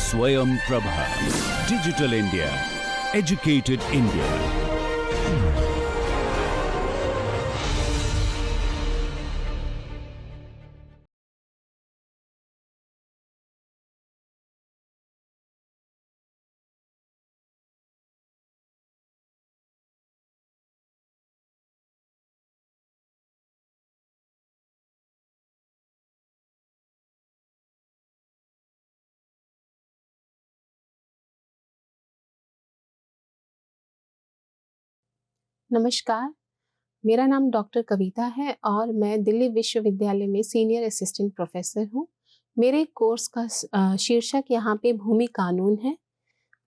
Swayam Prabha. Digital India. Educated India. नमस्कार, मेरा नाम डॉक्टर कविता है और मैं दिल्ली विश्वविद्यालय में सीनियर असिस्टेंट प्रोफेसर हूँ। मेरे कोर्स का शीर्षक यहाँ पे भूमि कानून है।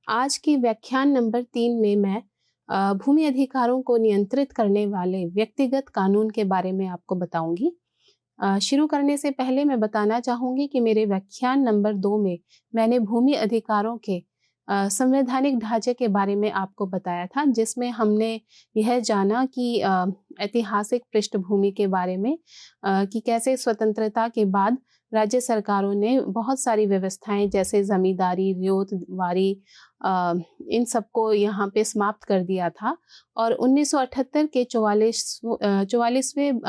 आज के व्याख्यान नंबर 3 में मैं भूमि अधिकारों को नियंत्रित करने वाले व्यक्तिगत कानून के बारे में आपको बताऊंगी। शुरू करने से पहले मैं बताना चाहूँगी कि मेरे व्याख्यान नंबर 2 में मैंने भूमि अधिकारों के संवैधानिक ढांचे के बारे में आपको बताया था, जिसमें हमने यह जाना कि ऐतिहासिक पृष्ठभूमि के बारे में कि कैसे स्वतंत्रता के बाद राज्य सरकारों ने बहुत सारी व्यवस्थाएं जैसे जमींदारी, रियोतवारी इन सबको यहाँ पे समाप्त कर दिया था और 1978 के 44वें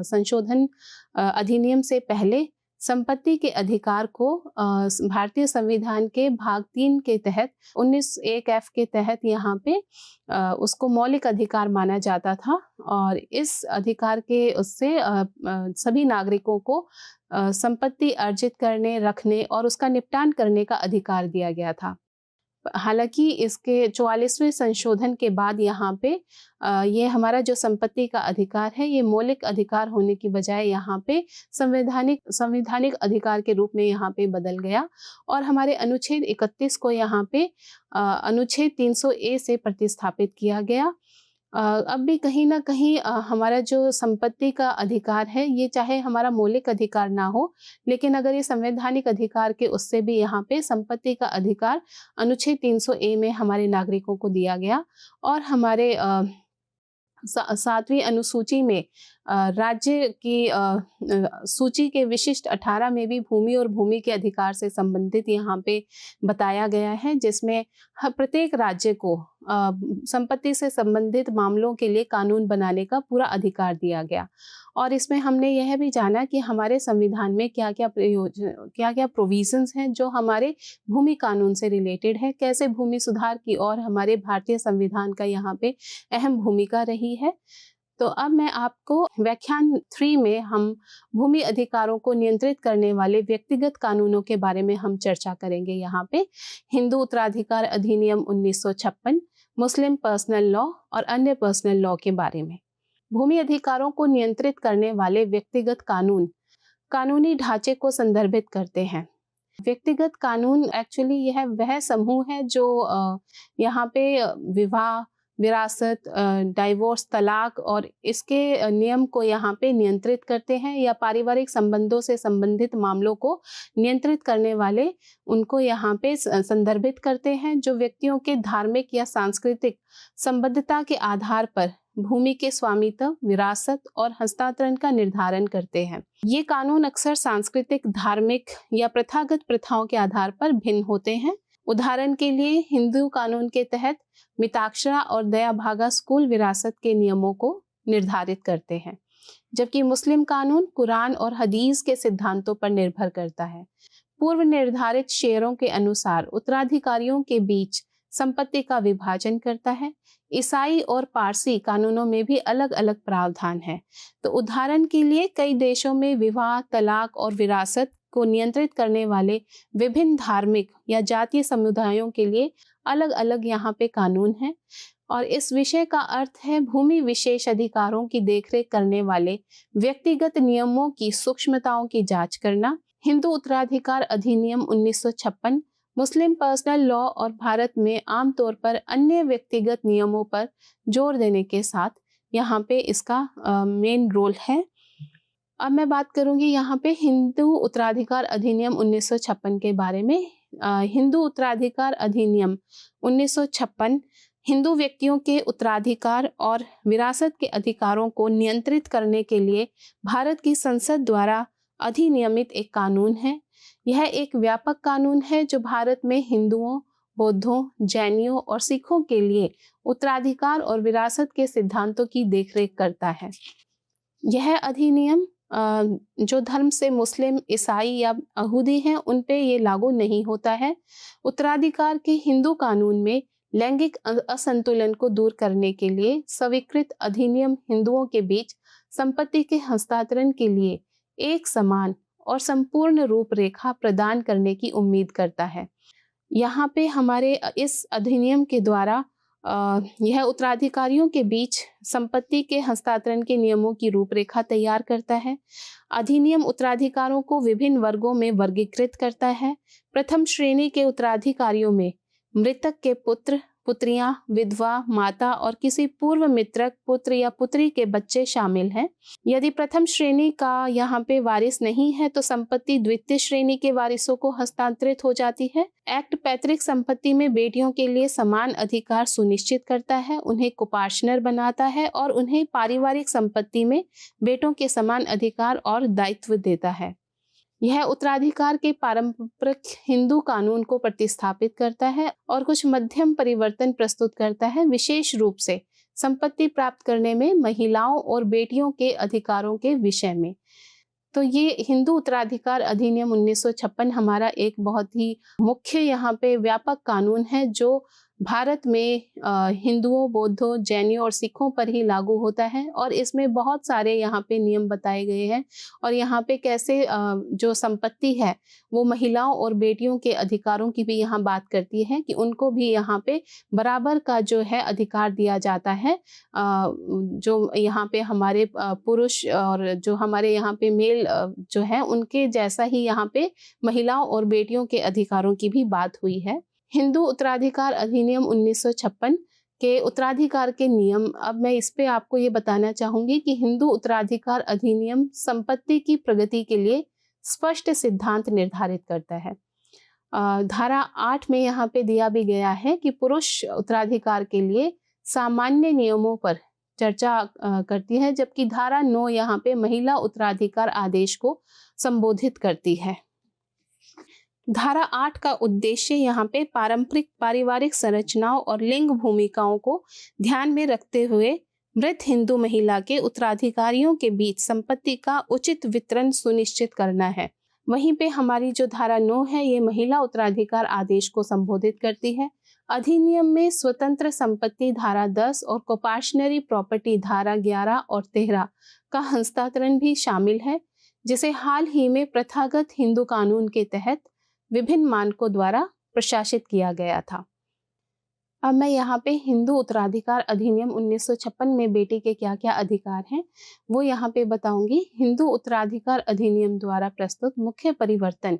संशोधन अधिनियम से पहले संपत्ति के अधिकार को भारतीय संविधान के भाग 3 के तहत 19(1)(f) के तहत यहाँ पे उसको मौलिक अधिकार माना जाता था और इस अधिकार के उससे सभी नागरिकों को संपत्ति अर्जित करने, रखने और उसका निपटान करने का अधिकार दिया गया था। हालांकि इसके 44वें संशोधन के बाद यहाँ पे ये हमारा जो संपत्ति का अधिकार है ये मौलिक अधिकार होने की बजाय यहाँ पे संवैधानिक अधिकार के रूप में यहाँ पे बदल गया और हमारे अनुच्छेद 31 को यहाँ पे अनुच्छेद 300A से प्रतिस्थापित किया गया। अब भी कहीं ना कहीं हमारा जो संपत्ति का अधिकार है ये चाहे हमारा मौलिक अधिकार ना हो, लेकिन अगर ये संवैधानिक अधिकार के उससे भी यहाँ पे संपत्ति का अधिकार अनुच्छेद 300A में हमारे नागरिकों को दिया गया और हमारे 7वीं अनुसूची में राज्य की सूची के विशिष्ट 18 में भी भूमि और भूमि के अधिकार से संबंधित यहाँ पे बताया गया है, जिसमें प्रत्येक राज्य को संपत्ति से संबंधित मामलों के लिए कानून बनाने का पूरा अधिकार दिया गया। और इसमें हमने यह भी जाना कि हमारे संविधान में क्या क्या प्रोविजंस हैं जो हमारे भूमि कानून से रिलेटेड है, कैसे भूमि सुधार की और हमारे भारतीय संविधान का यहाँ पे अहम भूमिका रही है। तो अब मैं आपको व्याख्यान 3 में हम भूमि अधिकारों को नियंत्रित करने वाले व्यक्तिगत कानूनों के बारे में हम चर्चा करेंगे। यहाँ पे हिंदू उत्तराधिकार अधिनियम 1956, मुस्लिम पर्सनल लॉ और अन्य पर्सनल लॉ के बारे में। भूमि अधिकारों को नियंत्रित करने वाले व्यक्तिगत कानून कानूनी ढांचे को संदर्भित करते हैं। व्यक्तिगत कानून एक्चुअली यह वह समूह है जो यहाँ पे विवाह, विरासत, डाइवोर्स, तलाक और इसके नियम को यहाँ पे नियंत्रित करते हैं या पारिवारिक संबंधों से संबंधित मामलों को नियंत्रित करने वाले उनको यहाँ पे संदर्भित करते हैं, जो व्यक्तियों के धार्मिक या सांस्कृतिक संबद्धता के आधार पर भूमि के स्वामित्व, विरासत और हस्तांतरण का निर्धारण करते हैं। ये कानून अक्सर सांस्कृतिक, धार्मिक या प्रथागत प्रथाओं के आधार पर भिन्न होते हैं। उदाहरण के लिए हिंदू कानून के तहत मिताक्षरा और दयाभागा स्कूल विरासत के नियमों को निर्धारित करते हैं, जबकि मुस्लिम कानून कुरान और हदीस के सिद्धांतों पर निर्भर करता है। पूर्व निर्धारित शेयरों के अनुसार उत्तराधिकारियों के बीच संपत्ति का विभाजन करता है। ईसाई और पारसी कानूनों में भी अलग अलग प्रावधान है। तो उदाहरण के लिए कई देशों में विवाह, तलाक और विरासत को नियंत्रित करने वाले विभिन्न धार्मिक या जातीय समुदायों के लिए अलग अलग यहाँ पे कानून हैं। और इस विषय का अर्थ है भूमि विशेष अधिकारों की देखरेख करने वाले व्यक्तिगत नियमों की सूक्ष्मताओं की जांच करना। हिंदू उत्तराधिकार अधिनियम 1956, मुस्लिम पर्सनल लॉ और भारत में आमतौर पर अन्य व्यक्तिगत नियमों पर जोर देने के साथ यहाँ पे इसका मेन रोल है। अब मैं बात करूंगी यहाँ पे हिंदू उत्तराधिकार अधिनियम 1956 के बारे में। हिंदू उत्तराधिकार अधिनियम 1956 हिंदू व्यक्तियों के उत्तराधिकार और विरासत के अधिकारों को नियंत्रित करने के लिए भारत की संसद द्वारा अधिनियमित एक कानून है। यह एक व्यापक कानून है जो भारत में हिंदुओं, बौद्धों, जैनियों और सिखों के लिए उत्तराधिकार और विरासत के सिद्धांतों की देखरेख करता है। यह अधिनियम जो धर्म से मुस्लिम, ईसाई या यहूदी हैं उन पे ये लागू नहीं होता है। उत्तराधिकार के हिंदू कानून में लैंगिक असंतुलन को दूर करने के लिए स्वीकृत अधिनियम हिंदुओं के बीच संपत्ति के हस्तांतरण के लिए एक समान और संपूर्ण रूपरेखा प्रदान करने की उम्मीद करता है। यहाँ पे हमारे इस अधिनियम के द्वारा यह उत्तराधिकारियों के बीच संपत्ति के हस्तांतरण के नियमों की रूपरेखा तैयार करता है। अधिनियम उत्तराधिकारों को विभिन्न वर्गों में वर्गीकृत करता है। प्रथम श्रेणी के उत्तराधिकारियों में मृतक के पुत्र, पुत्रियां, विधवा, माता और किसी पूर्व मृतक पुत्र या पुत्री के बच्चे शामिल हैं। यदि प्रथम श्रेणी का यहाँ पे वारिस नहीं है तो संपत्ति द्वितीय श्रेणी के वारिसों को हस्तांतरित हो जाती है। एक्ट पैतृक संपत्ति में बेटियों के लिए समान अधिकार सुनिश्चित करता है, उन्हें कुपार्षनर बनाता है और उन्हें पारिवारिक संपत्ति में बेटों के समान अधिकार और दायित्व देता है। यह उत्तराधिकार के पारंपरिक हिंदू कानून को प्रतिस्थापित करता है और कुछ मध्यम परिवर्तन प्रस्तुत करता है, विशेष रूप से संपत्ति प्राप्त करने में महिलाओं और बेटियों के अधिकारों के विषय में। तो ये हिंदू उत्तराधिकार अधिनियम 1956 हमारा एक बहुत ही मुख्य यहाँ पे व्यापक कानून है जो भारत में हिंदुओं, बौद्धों, जैनियों और सिखों पर ही लागू होता है और इसमें बहुत सारे यहाँ पे नियम बताए गए हैं और यहाँ पे कैसे जो संपत्ति है वो महिलाओं और बेटियों के अधिकारों की भी यहाँ बात करती है कि उनको भी यहाँ पे बराबर का जो है अधिकार दिया जाता है। जो यहाँ पे हमारे पुरुष और जो हमारे यहाँ पे मेल जो है उनके जैसा ही यहाँ पे महिलाओं और बेटियों के अधिकारों की भी बात हुई है। हिंदू उत्तराधिकार अधिनियम 1956 के उत्तराधिकार के नियम, अब मैं इस पे आपको ये बताना चाहूंगी कि हिंदू उत्तराधिकार अधिनियम संपत्ति की प्रगति के लिए स्पष्ट सिद्धांत निर्धारित करता है। धारा 8 में यहाँ पे दिया भी गया है कि पुरुष उत्तराधिकार के लिए सामान्य नियमों पर चर्चा करती है, जबकि धारा 9 यहाँ पे महिला उत्तराधिकार आदेश को संबोधित करती है। धारा 8 का उद्देश्य यहाँ पे पारंपरिक पारिवारिक संरचनाओं और लिंग भूमिकाओं को ध्यान में रखते हुए मृत हिंदू महिला के उत्तराधिकारियों के बीच संपत्ति का उचित वितरण सुनिश्चित करना है। वहीं पे हमारी जो धारा 9 है ये महिला उत्तराधिकार आदेश को संबोधित करती है। अधिनियम में स्वतंत्र संपत्ति धारा 10 और कोपार्शनरी प्रॉपर्टी धारा 11 और 13 का हस्तांतरण भी शामिल है, जिसे हाल ही में प्रथागत हिंदू कानून के तहत विभिन्न मानकों द्वारा प्रशासित किया गया था। अब मैं यहाँ पे हिंदू उत्तराधिकार अधिनियम 1956 में बेटी के क्या क्या अधिकार हैं वो यहाँ पे बताऊंगी। हिंदू उत्तराधिकार अधिनियम द्वारा प्रस्तुत मुख्य परिवर्तन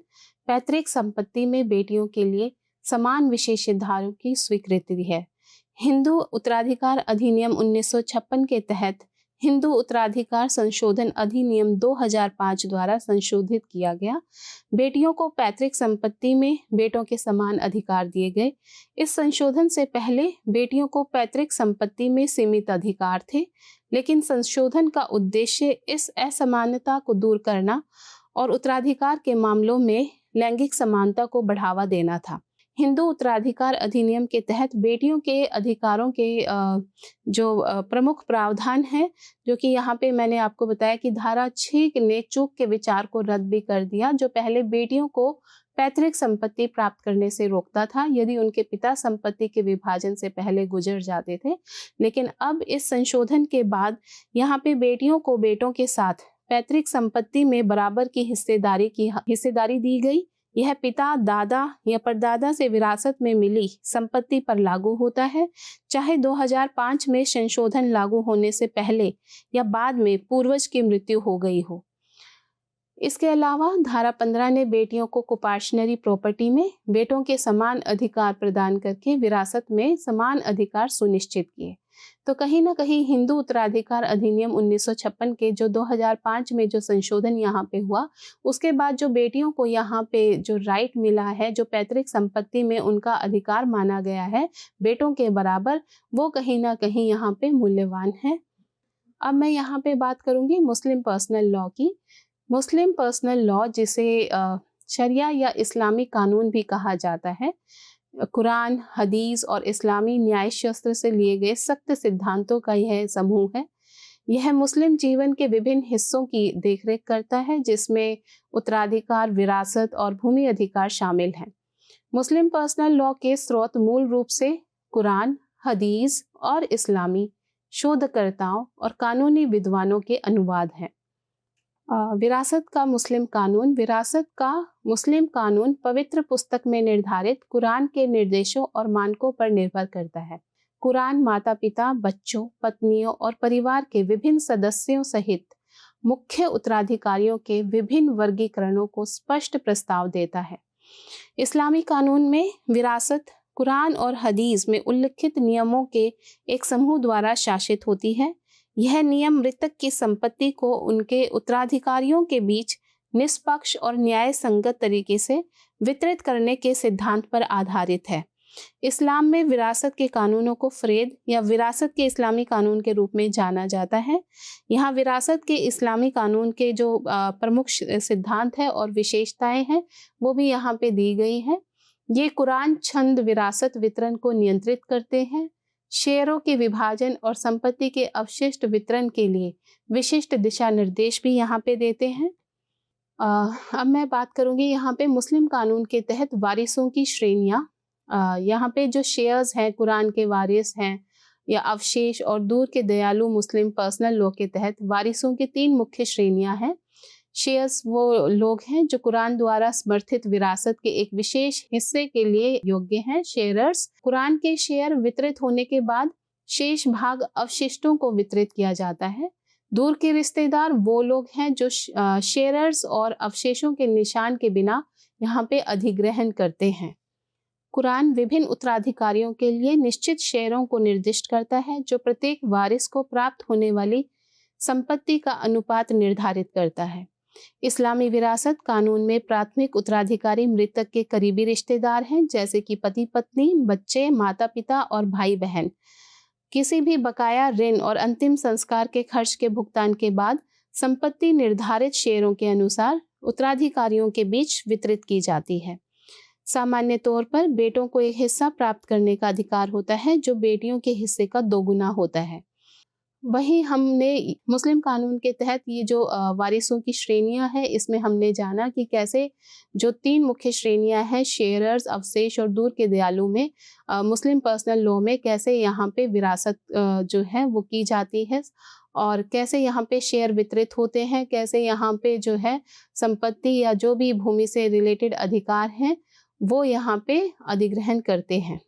पैतृक संपत्ति में बेटियों के लिए समान विशेषाधिकारों की स्वीकृति है। हिंदू उत्तराधिकार अधिनियम 1956 के तहत हिंदू उत्तराधिकार संशोधन अधिनियम 2005 द्वारा संशोधित किया गया। बेटियों को पैतृक संपत्ति में बेटों के समान अधिकार दिए गए। इस संशोधन से पहले बेटियों को पैतृक संपत्ति में सीमित अधिकार थे, लेकिन संशोधन का उद्देश्य इस असमानता को दूर करना और उत्तराधिकार के मामलों में लैंगिक समानता को बढ़ावा देना था। हिंदू उत्तराधिकार अधिनियम के तहत बेटियों के अधिकारों के जो प्रमुख प्रावधान है, जो कि यहाँ पे मैंने आपको बताया कि धारा 6 ने चूक के विचार को रद्द भी कर दिया, जो पहले बेटियों को पैतृक संपत्ति प्राप्त करने से रोकता था यदि उनके पिता संपत्ति के विभाजन से पहले गुजर जाते थे। लेकिन अब इस संशोधन के बाद यहाँ पे बेटियों को बेटों के साथ पैतृक संपत्ति में बराबर की हिस्सेदारी दी गई। यह पिता, दादा या परदादा से विरासत में मिली संपत्ति पर लागू होता है, चाहे 2005 में संशोधन लागू होने से पहले या बाद में पूर्वज की मृत्यु हो गई हो। इसके अलावा धारा 15 ने बेटियों को कुपार्शनरी प्रॉपर्टी में बेटों के समान अधिकार प्रदान करके विरासत में समान अधिकार सुनिश्चित किए। तो कहीं ना कहीं हिंदू उत्तराधिकार अधिनियम 1956 के जो 2005 में जो संशोधन यहाँ पे हुआ, उसके बाद जो बेटियों को यहाँ पे जो राइट मिला है, जो पैतृक संपत्ति में उनका अधिकार माना गया है बेटों के बराबर, वो कहीं ना कहीं यहाँ पे मूल्यवान है। अब मैं यहाँ पे बात करूँगी मुस्लिम पर्सनल लॉ की। मुस्लिम पर्सनल लॉ, जिसे शरिया या इस्लामी कानून भी कहा जाता है, कुरान, हदीस और इस्लामी न्याय शास्त्र से लिए गए सख्त सिद्धांतों का यह समूह है। यह मुस्लिम जीवन के विभिन्न हिस्सों की देखरेख करता है, जिसमें उत्तराधिकार, विरासत और भूमि अधिकार शामिल हैं। मुस्लिम पर्सनल लॉ के स्रोत मूल रूप से कुरान, हदीस और इस्लामी शोधकर्ताओं और कानूनी विद्वानों के अनुवाद हैं। विरासत का मुस्लिम कानून। विरासत का मुस्लिम कानून पवित्र पुस्तक में निर्धारित कुरान के निर्देशों और मानकों पर निर्भर करता है। कुरान माता पिता, बच्चों, पत्नियों और परिवार के विभिन्न सदस्यों सहित मुख्य उत्तराधिकारियों के विभिन्न वर्गीकरणों को स्पष्ट प्रस्ताव देता है। इस्लामी कानून में विरासत कुरान और हदीस में उल्लिखित नियमों के एक समूह द्वारा शासित होती है। यह नियम मृतक की संपत्ति को उनके उत्तराधिकारियों के बीच निष्पक्ष और न्याय संगत तरीके से वितरित करने के सिद्धांत पर आधारित है। इस्लाम में विरासत के कानूनों को फ़रेद या विरासत के इस्लामी कानून के रूप में जाना जाता है। यहाँ विरासत के इस्लामी कानून के जो प्रमुख सिद्धांत है और विशेषताएं हैं वो भी यहाँ पे दी गई हैं। ये कुरान छंद विरासत वितरण को नियंत्रित करते हैं। शेयरों के विभाजन और संपत्ति के अवशिष्ट वितरण के लिए विशिष्ट दिशा निर्देश भी यहाँ पे देते हैं। अब मैं बात करूँगी यहाँ पे मुस्लिम कानून के तहत वारिसों की श्रेणियाँ। यहाँ पे जो शेयर्स हैं, कुरान के वारिस हैं या अवशेष और दूर के दयालु मुस्लिम पर्सनल लॉ के तहत वारिसों की 3 मुख्य श्रेणियाँ हैं। शेयर्स वो लोग हैं जो कुरान द्वारा समर्थित विरासत के एक विशेष हिस्से के लिए योग्य हैं। शेयरर्स। कुरान के शेयर वितरित होने के बाद शेष भाग अवशिष्टों को वितरित किया जाता है। दूर के रिश्तेदार वो लोग हैं जो शेयरर्स और अवशेषों के निशान के बिना यहाँ पे अधिग्रहण करते हैं। कुरान विभिन्न उत्तराधिकारियों के लिए निश्चित शेयरों को निर्दिष्ट करता है जो प्रत्येक वारिस को प्राप्त होने वाली संपत्ति का अनुपात निर्धारित करता है। इस्लामी विरासत कानून में प्राथमिक उत्तराधिकारी मृतक के करीबी रिश्तेदार हैं, जैसे कि पति पत्नी, बच्चे, माता पिता और भाई बहन। किसी भी बकाया ऋण और अंतिम संस्कार के खर्च के भुगतान के बाद संपत्ति निर्धारित शेयरों के अनुसार उत्तराधिकारियों के बीच वितरित की जाती है। सामान्य तौर पर बेटों को एक हिस्सा प्राप्त करने का अधिकार होता है जो बेटियों के हिस्से का 2 गुना होता है। वहीं हमने मुस्लिम कानून के तहत ये जो वारिसों की श्रेणियां हैं, इसमें हमने जाना कि कैसे जो 3 मुख्य श्रेणियां हैं, शेयरर्स, अवशेष और दूर के दयालु में मुस्लिम पर्सनल लॉ में कैसे यहाँ पे विरासत जो है वो की जाती है और कैसे यहाँ पे शेयर वितरित होते हैं, कैसे यहाँ पे जो है संपत्ति या जो भी भूमि से रिलेटेड अधिकार हैं वो यहाँ पे अधिग्रहण करते हैं।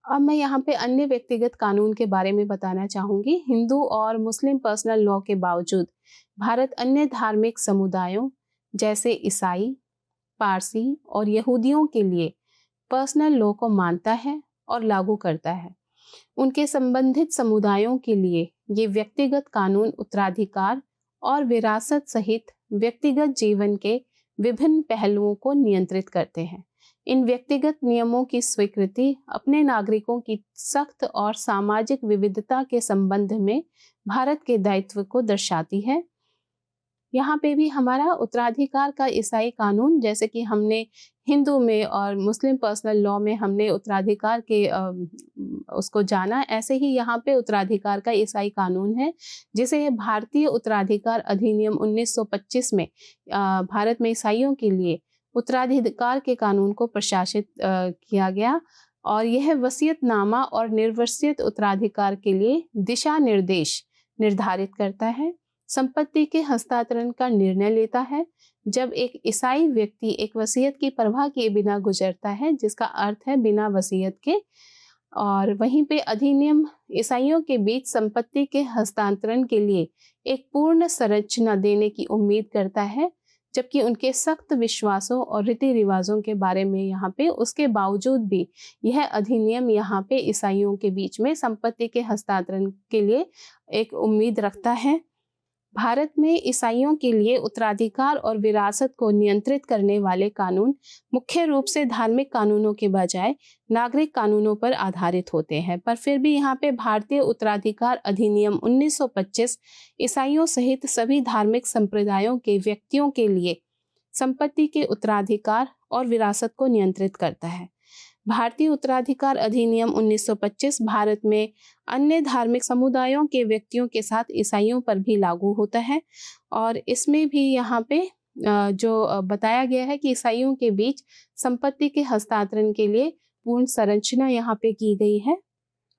अब मैं यहाँ पे अन्य व्यक्तिगत कानून के बारे में बताना चाहूँगी। हिंदू और मुस्लिम पर्सनल लॉ के बावजूद भारत अन्य धार्मिक समुदायों जैसे ईसाई, पारसी और यहूदियों के लिए पर्सनल लॉ को मानता है और लागू करता है। उनके संबंधित समुदायों के लिए ये व्यक्तिगत कानून उत्तराधिकार और विरासत सहित व्यक्तिगत जीवन के विभिन्न पहलुओं को नियंत्रित करते हैं। इन व्यक्तिगत नियमों की स्वीकृति अपने नागरिकों की सख्त और सामाजिक विविधता के संबंध में भारत के दायित्व को दर्शाती है। यहाँ पे भी हमारा उत्तराधिकार का ईसाई कानून, जैसे कि हमने हिंदू में और मुस्लिम पर्सनल लॉ में हमने उत्तराधिकार के उसको जाना, ऐसे ही यहाँ पे उत्तराधिकार का ईसाई कानून है, जिसे भारतीय उत्तराधिकार अधिनियम 1925 में भारत में ईसाइयों के लिए उत्तराधिकार के कानून को प्रशासित किया गया और यह वसीयतनामा और निर्वसियत उत्तराधिकार के लिए दिशा निर्देश निर्धारित करता है। संपत्ति के हस्तांतरण का निर्णय लेता है जब एक ईसाई व्यक्ति एक वसीयत की परवाह किए बिना गुजरता है, जिसका अर्थ है बिना वसीयत के। और वहीं पे अधिनियम ईसाइयों के बीच संपत्ति के हस्तांतरण के लिए एक पूर्ण संरचना देने की उम्मीद करता है, जबकि उनके सख्त विश्वासों और रीति रिवाजों के बारे में यहाँ पे उसके बावजूद भी यह अधिनियम यहाँ पे ईसाइयों के बीच में संपत्ति के हस्तांतरण के लिए एक उम्मीद रखता है। भारत में ईसाइयों के लिए उत्तराधिकार और विरासत को नियंत्रित करने वाले कानून मुख्य रूप से धार्मिक कानूनों के बजाय नागरिक कानूनों पर आधारित होते हैं, पर फिर भी यहाँ पे भारतीय उत्तराधिकार अधिनियम 1925 ईसाइयों सहित सभी धार्मिक संप्रदायों के व्यक्तियों के लिए संपत्ति के उत्तराधिकार और विरासत को नियंत्रित करता है। भारतीय उत्तराधिकार अधिनियम 1925 भारत में अन्य धार्मिक समुदायों के व्यक्तियों के साथ ईसाइयों पर भी लागू होता है और इसमें भी यहाँ पे जो बताया गया है कि ईसाइयों के बीच संपत्ति के हस्तांतरण के लिए पूर्ण संरचना यहाँ पे की गई है।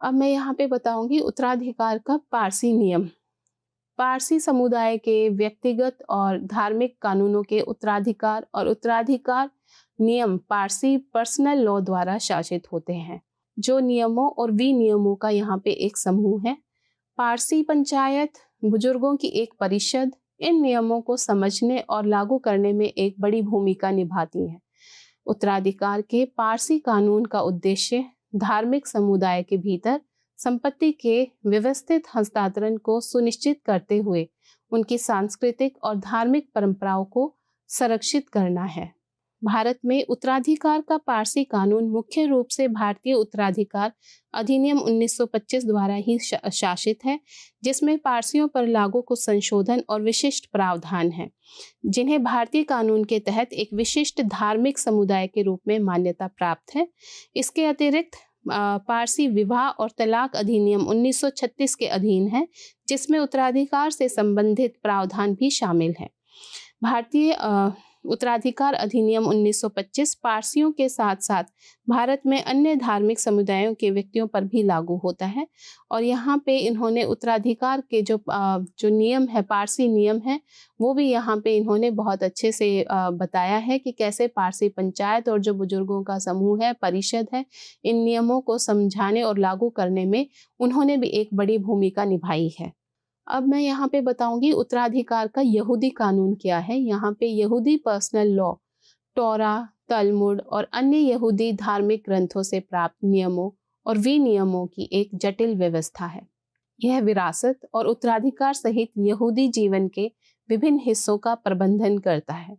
अब मैं यहाँ पे बताऊंगी उत्तराधिकार का पारसी नियम। पारसी समुदाय के व्यक्तिगत और धार्मिक कानूनों के उत्तराधिकार और उत्तराधिकार नियम पारसी पर्सनल लॉ द्वारा शासित होते हैं, जो नियमों और विनियमों का यहाँ पे एक समूह है। पारसी पंचायत बुजुर्गों की एक परिषद इन नियमों को समझने और लागू करने में एक बड़ी भूमिका निभाती है। उत्तराधिकार के पारसी कानून का उद्देश्य धार्मिक समुदाय के भीतर संपत्ति के व्यवस्थित हस्तांतरण को सुनिश्चित करते हुए उनकी सांस्कृतिक और धार्मिक परंपराओं को संरक्षित करना है। भारत में उत्तराधिकार का पारसी कानून मुख्य रूप से भारतीय उत्तराधिकार अधिनियम 1925 द्वारा ही शासित है, जिसमें पारसियों पर लागू कुछ संशोधन और विशिष्ट प्रावधान हैं, जिन्हें भारतीय कानून के तहत एक विशिष्ट धार्मिक समुदाय के रूप में मान्यता प्राप्त है। इसके अतिरिक्त पारसी विवाह और तलाक अधिनियम 1936 के अधीन है, जिसमें उत्तराधिकार से संबंधित प्रावधान भी शामिल है। भारतीय उत्तराधिकार अधिनियम 1925 पारसियों के साथ साथ भारत में अन्य धार्मिक समुदायों के व्यक्तियों पर भी लागू होता है और यहाँ पे इन्होंने उत्तराधिकार के जो नियम है, पारसी नियम है, वो भी यहाँ पे इन्होंने बहुत अच्छे से बताया है कि कैसे पारसी पंचायत और जो बुजुर्गों का समूह है, परिषद है, इन नियमों को समझाने और लागू करने में उन्होंने भी एक बड़ी भूमिका निभाई है। अब मैं यहाँ पे बताऊंगी उत्तराधिकार का यहूदी कानून क्या है। यहाँ पे यहूदी पर्सनल लॉ टोरा, तलमुड और अन्य यहूदी धार्मिक ग्रंथों से प्राप्त नियमों और विनियमों की एक जटिल व्यवस्था है। यह विरासत और उत्तराधिकार सहित यहूदी जीवन के विभिन्न हिस्सों का प्रबंधन करता है।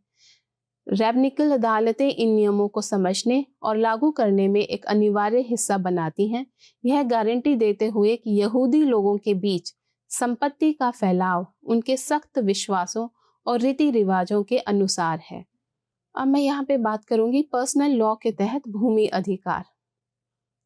रैब्निकल अदालतें इन नियमों को समझने और लागू करने में एक अनिवार्य हिस्सा बनाती हैं, यह गारंटी देते हुए कि यहूदी लोगों के बीच संपत्ति का फैलाव उनके सख्त विश्वासों और रीति रिवाजों के अनुसार है। अब मैं यहाँ पे बात करूंगी पर्सनल लॉ के तहत भूमि अधिकार।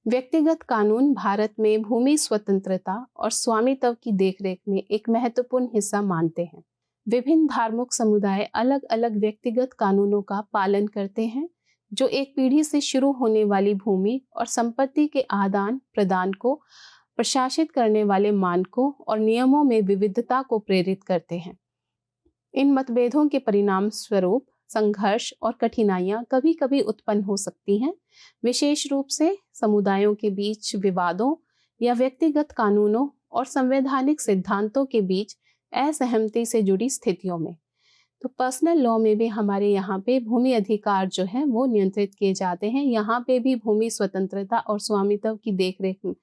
व्यक्तिगत कानून भारत में भूमि स्वतंत्रता और स्वामित्व की देखरेख में एक महत्वपूर्ण हिस्सा मानते हैं। विभिन्न धार्मिक समुदाय अलग अलग व्यक्तिगत कानूनों का पालन करते हैं, जो एक पीढ़ी से शुरू होने वाली भूमि और संपत्ति के आदान प्रदान को प्रशासित करने वाले मानकों और नियमों में विविधता को प्रेरित करते हैं। इन मतभेदों के परिणाम स्वरूप संघर्ष और कठिनाइयां कभी कभी उत्पन्न हो सकती हैं, विशेष रूप से समुदायों के बीच विवादों या व्यक्तिगत कानूनों और संवैधानिक सिद्धांतों के बीच असहमति से जुड़ी स्थितियों में। तो पर्सनल लॉ में भी हमारे यहाँ पे भूमि अधिकार जो है वो नियंत्रित किए जाते हैं। यहाँ पे भी भूमि स्वतंत्रता और स्वामित्व की देखरेख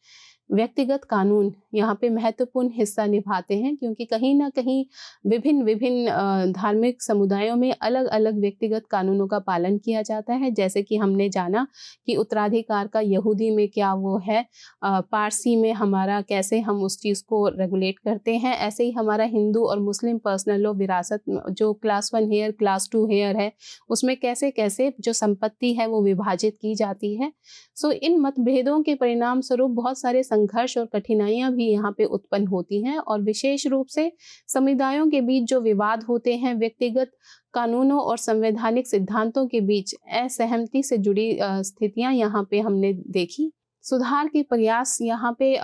व्यक्तिगत कानून यहाँ पे महत्वपूर्ण हिस्सा निभाते हैं, क्योंकि कहीं ना कहीं विभिन्न धार्मिक समुदायों में अलग अलग व्यक्तिगत कानूनों का पालन किया जाता है। जैसे कि हमने जाना कि उत्तराधिकार का यहूदी में क्या वो है, पारसी में हमारा कैसे हम उस चीज़ को रेगुलेट करते हैं, ऐसे ही हमारा हिंदू और मुस्लिम पर्सनल लॉ विरासत जो क्लास 1 हेयर क्लास 2 हेयर है, उसमें कैसे कैसे जो संपत्ति है वो विभाजित की जाती है। सो इन मतभेदों के परिणाम स्वरूप बहुत सारे संघर्ष और कठिनाइयां भी यहाँ पे उत्पन्न होती हैं और विशेष रूप से समुदायों के बीच जो विवाद होते हैं, व्यक्तिगत कानूनों और संवैधानिक सिद्धांतों के बीच असहमति से जुड़ी स्थितियां यहाँ पे हमने देखी। सुधार के प्रयास यहाँ पे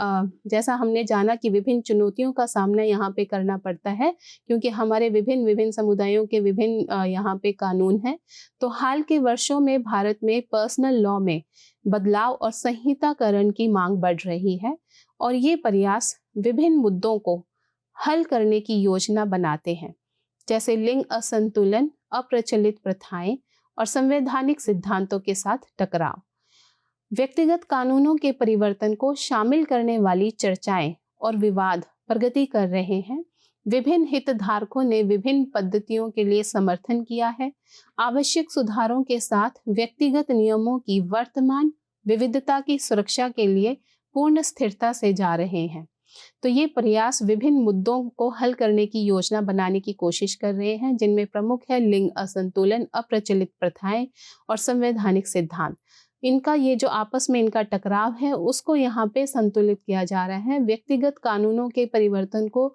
जैसा हमने जाना कि विभिन्न चुनौतियों का सामना यहाँ पे करना पड़ता है, क्योंकि हमारे विभिन्न समुदायों के विभिन्न यहाँ पे कानून हैं। तो हाल के वर्षों में भारत में पर्सनल लॉ में बदलाव और संहिताकरण की मांग बढ़ रही है और ये प्रयास विभिन्न मुद्दों को हल करने की योजना बनाते हैं, जैसे लिंग असंतुलन, अप्रचलित प्रथाएं और संवैधानिक सिद्धांतों के साथ टकराव। व्यक्तिगत कानूनों के परिवर्तन को शामिल करने वाली चर्चाएं और विवाद प्रगति कर रहे हैं। विभिन्न हितधारकों ने विभिन्न पद्धतियों के लिए समर्थन किया है। आवश्यक सुधारों के साथ व्यक्तिगत नियमों की वर्तमान विविधता की सुरक्षा के लिए पूर्ण स्थिरता से जा रहे हैं। तो ये प्रयास विभिन्न मुद्दों को हल करने की योजना बनाने की कोशिश कर रहे हैं, जिनमें प्रमुख है लिंग असंतुलन, अप्रचलित प्रथाएं और संवैधानिक सिद्धांत। इनका ये जो आपस में इनका टकराव है उसको यहाँ पे संतुलित किया जा रहा है। व्यक्तिगत कानूनों के परिवर्तन को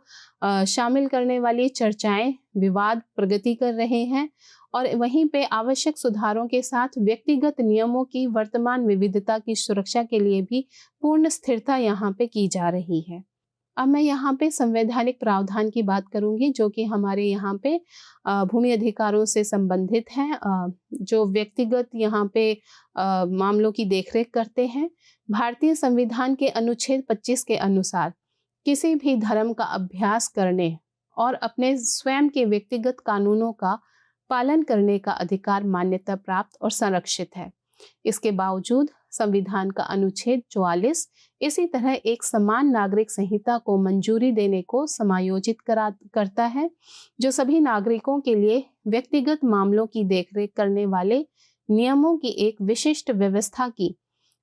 शामिल करने वाली चर्चाएं, विवाद प्रगति कर रहे हैं और वहीं पे आवश्यक सुधारों के साथ व्यक्तिगत नियमों की वर्तमान विविधता की सुरक्षा के लिए भी पूर्ण स्थिरता यहाँ पे की जा रही है। अब मैं यहाँ पे संवैधानिक प्रावधान की बात करूंगी, जो कि हमारे यहाँ पे भूमि अधिकारों से संबंधित हैं, जो व्यक्तिगत यहाँ पे मामलों की देखरेख करते हैं। भारतीय संविधान के अनुच्छेद 25 के अनुसार किसी भी धर्म का अभ्यास करने और अपने स्वयं के व्यक्तिगत कानूनों का पालन करने का अधिकार मान्यता प्राप्त और संरक्षित है। इसके बावजूद संविधान का अनुच्छेद 44 इसी तरह एक समान नागरिक संहिता को मंजूरी देने को समायोजित करता है, जो सभी नागरिकों के लिए व्यक्तिगत मामलों की देखरेख करने वाले नियमों की एक विशिष्ट व्यवस्था की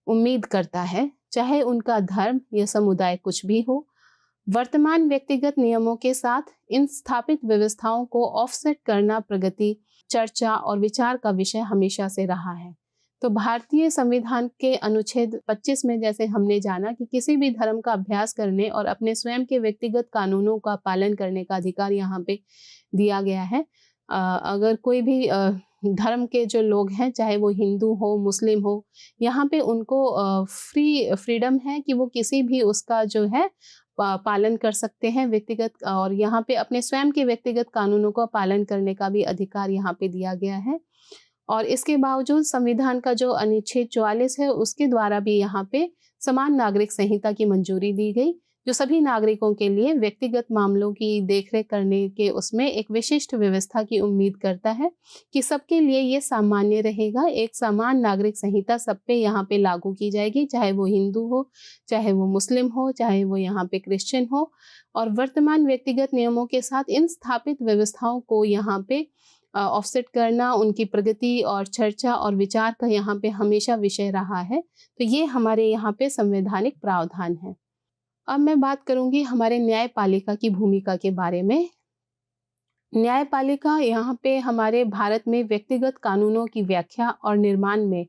उम्मीद करता है, चाहे उनका धर्म या समुदाय कुछ भी हो। वर्तमान व्यक्तिगत नियमों के साथ इन स्थापित व्यवस्थाओं को ऑफसेट करना प्रगति, चर्चा और विचार का विषय हमेशा से रहा है। तो भारतीय संविधान के अनुच्छेद 25 में जैसे हमने जाना कि किसी भी धर्म का अभ्यास करने और अपने स्वयं के व्यक्तिगत कानूनों का पालन करने का अधिकार यहाँ पे दिया गया है। अगर कोई भी धर्म के जो लोग हैं, चाहे वो हिंदू हो, मुस्लिम हो, यहाँ पे उनको फ्रीडम है कि वो किसी भी उसका जो है पालन कर सकते हैं व्यक्तिगत, और यहाँ पे अपने स्वयं के व्यक्तिगत कानूनों का पालन करने का भी अधिकार यहाँ पे दिया गया है। और इसके बावजूद संविधान का जो अनुच्छेद 44 है उसके द्वारा भी यहाँ पे समान नागरिक संहिता की मंजूरी दी गई, जो सभी नागरिकों के लिए व्यक्तिगत मामलों की देखरेख करने के उसमें एक विशिष्ट व्यवस्था की उम्मीद करता है कि सबके लिए ये सामान्य रहेगा। एक समान नागरिक संहिता सब पे यहाँ पे लागू की जाएगी, चाहे वो हिंदू हो, चाहे वो मुस्लिम हो, चाहे वो यहाँ पे क्रिश्चियन हो। और वर्तमान व्यक्तिगत नियमों के साथ इन स्थापित व्यवस्थाओं को यहाँ पे ऑफसेट करना उनकी प्रगति और चर्चा और विचार का यहाँ पे हमेशा विषय रहा है। तो ये हमारे यहाँ पे संवैधानिक प्रावधान है। अब मैं बात करूंगी हमारे न्यायपालिका की भूमिका के बारे में। न्यायपालिका यहाँ पे हमारे भारत में व्यक्तिगत कानूनों की व्याख्या और निर्माण में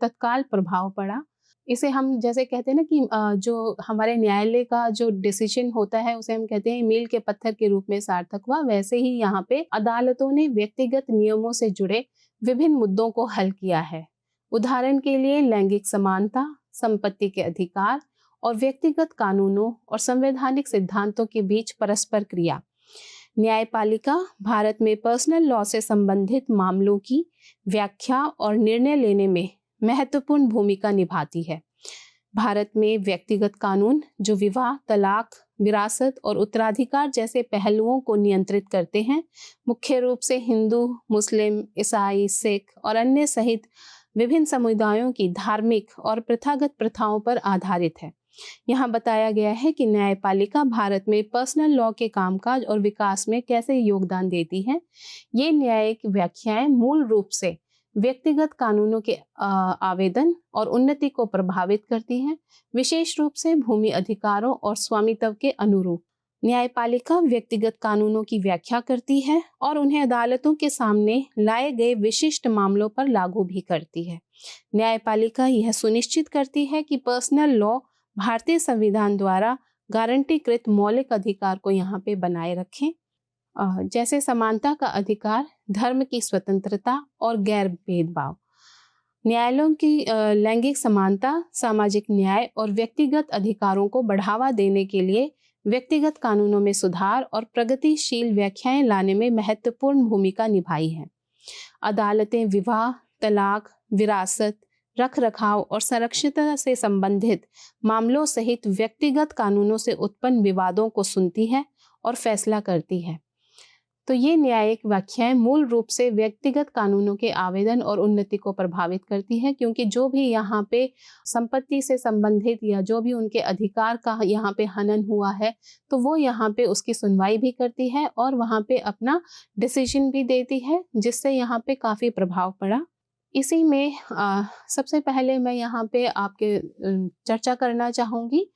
तत्काल प्रभाव पड़ा। इसे हम जैसे कहते हैं ना कि जो हमारे न्यायालय का जो डिसीजन होता है उसे हम कहते हैं मील के पत्थर के रूप में सार्थक हुआ। वैसे ही यहाँ पे अदालतों ने व्यक्तिगत नियमों से जुड़े विभिन्न मुद्दों को हल किया है। उदाहरण के लिए लैंगिक समानता, संपत्ति के अधिकार और व्यक्तिगत कानूनों और संवैधानिक सिद्धांतों के बीच परस्पर क्रिया। न्यायपालिका भारत में पर्सनल लॉ से संबंधित मामलों की व्याख्या और निर्णय लेने में महत्वपूर्ण भूमिका निभाती है। भारत में व्यक्तिगत कानून जो विवाह, तलाक, विरासत और उत्तराधिकार जैसे पहलुओं को नियंत्रित करते हैं, मुख्य रूप से हिंदू, मुस्लिम, ईसाई, सिख और अन्य सहित विभिन्न समुदायों की धार्मिक और प्रथागत प्रथाओं पर आधारित है। यहाँ बताया गया है कि न्यायपालिका भारत में पर्सनल लॉ के कामकाज और विकास में कैसे योगदान देती है। ये न्यायिक व्याख्याएं मूल रूप से व्यक्तिगत कानूनों के आवेदन और उन्नति को प्रभावित करती हैं, विशेष रूप से भूमि अधिकारों और स्वामित्व के अनुरूप। न्यायपालिका व्यक्तिगत कानूनों की व्याख्या करती है और उन्हें अदालतों के सामने लाए गए विशिष्ट मामलों पर लागू भी करती है। न्यायपालिका यह सुनिश्चित करती है कि पर्सनल लॉ भारतीय संविधान द्वारा गारंटीकृत मौलिक अधिकार को यहाँ पे बनाए रखें, जैसे समानता का अधिकार, धर्म की स्वतंत्रता और गैर भेदभाव। न्यायालयों की लैंगिक समानता, सामाजिक न्याय और व्यक्तिगत अधिकारों को बढ़ावा देने के लिए व्यक्तिगत कानूनों में सुधार और प्रगतिशील व्याख्याएं लाने में महत्वपूर्ण भूमिका निभाई है। अदालतें विवाह, तलाक, विरासत, रख रखाव और संरक्षितता से संबंधित मामलों सहित व्यक्तिगत कानूनों से उत्पन्न विवादों को सुनती है और फैसला करती है। तो ये न्यायिक व्याख्याएं मूल रूप से व्यक्तिगत कानूनों के आवेदन और उन्नति को प्रभावित करती है, क्योंकि जो भी यहाँ पे संपत्ति से संबंधित या जो भी उनके अधिकार का यहाँ पे हनन हुआ है, तो वो यहाँ पे उसकी सुनवाई भी करती है और वहाँ पे अपना डिसीजन भी देती है, जिससे यहाँ पे काफ़ी प्रभाव पड़ा। इसी में सबसे पहले मैं यहाँ पे आपके चर्चा करना चाहूँगी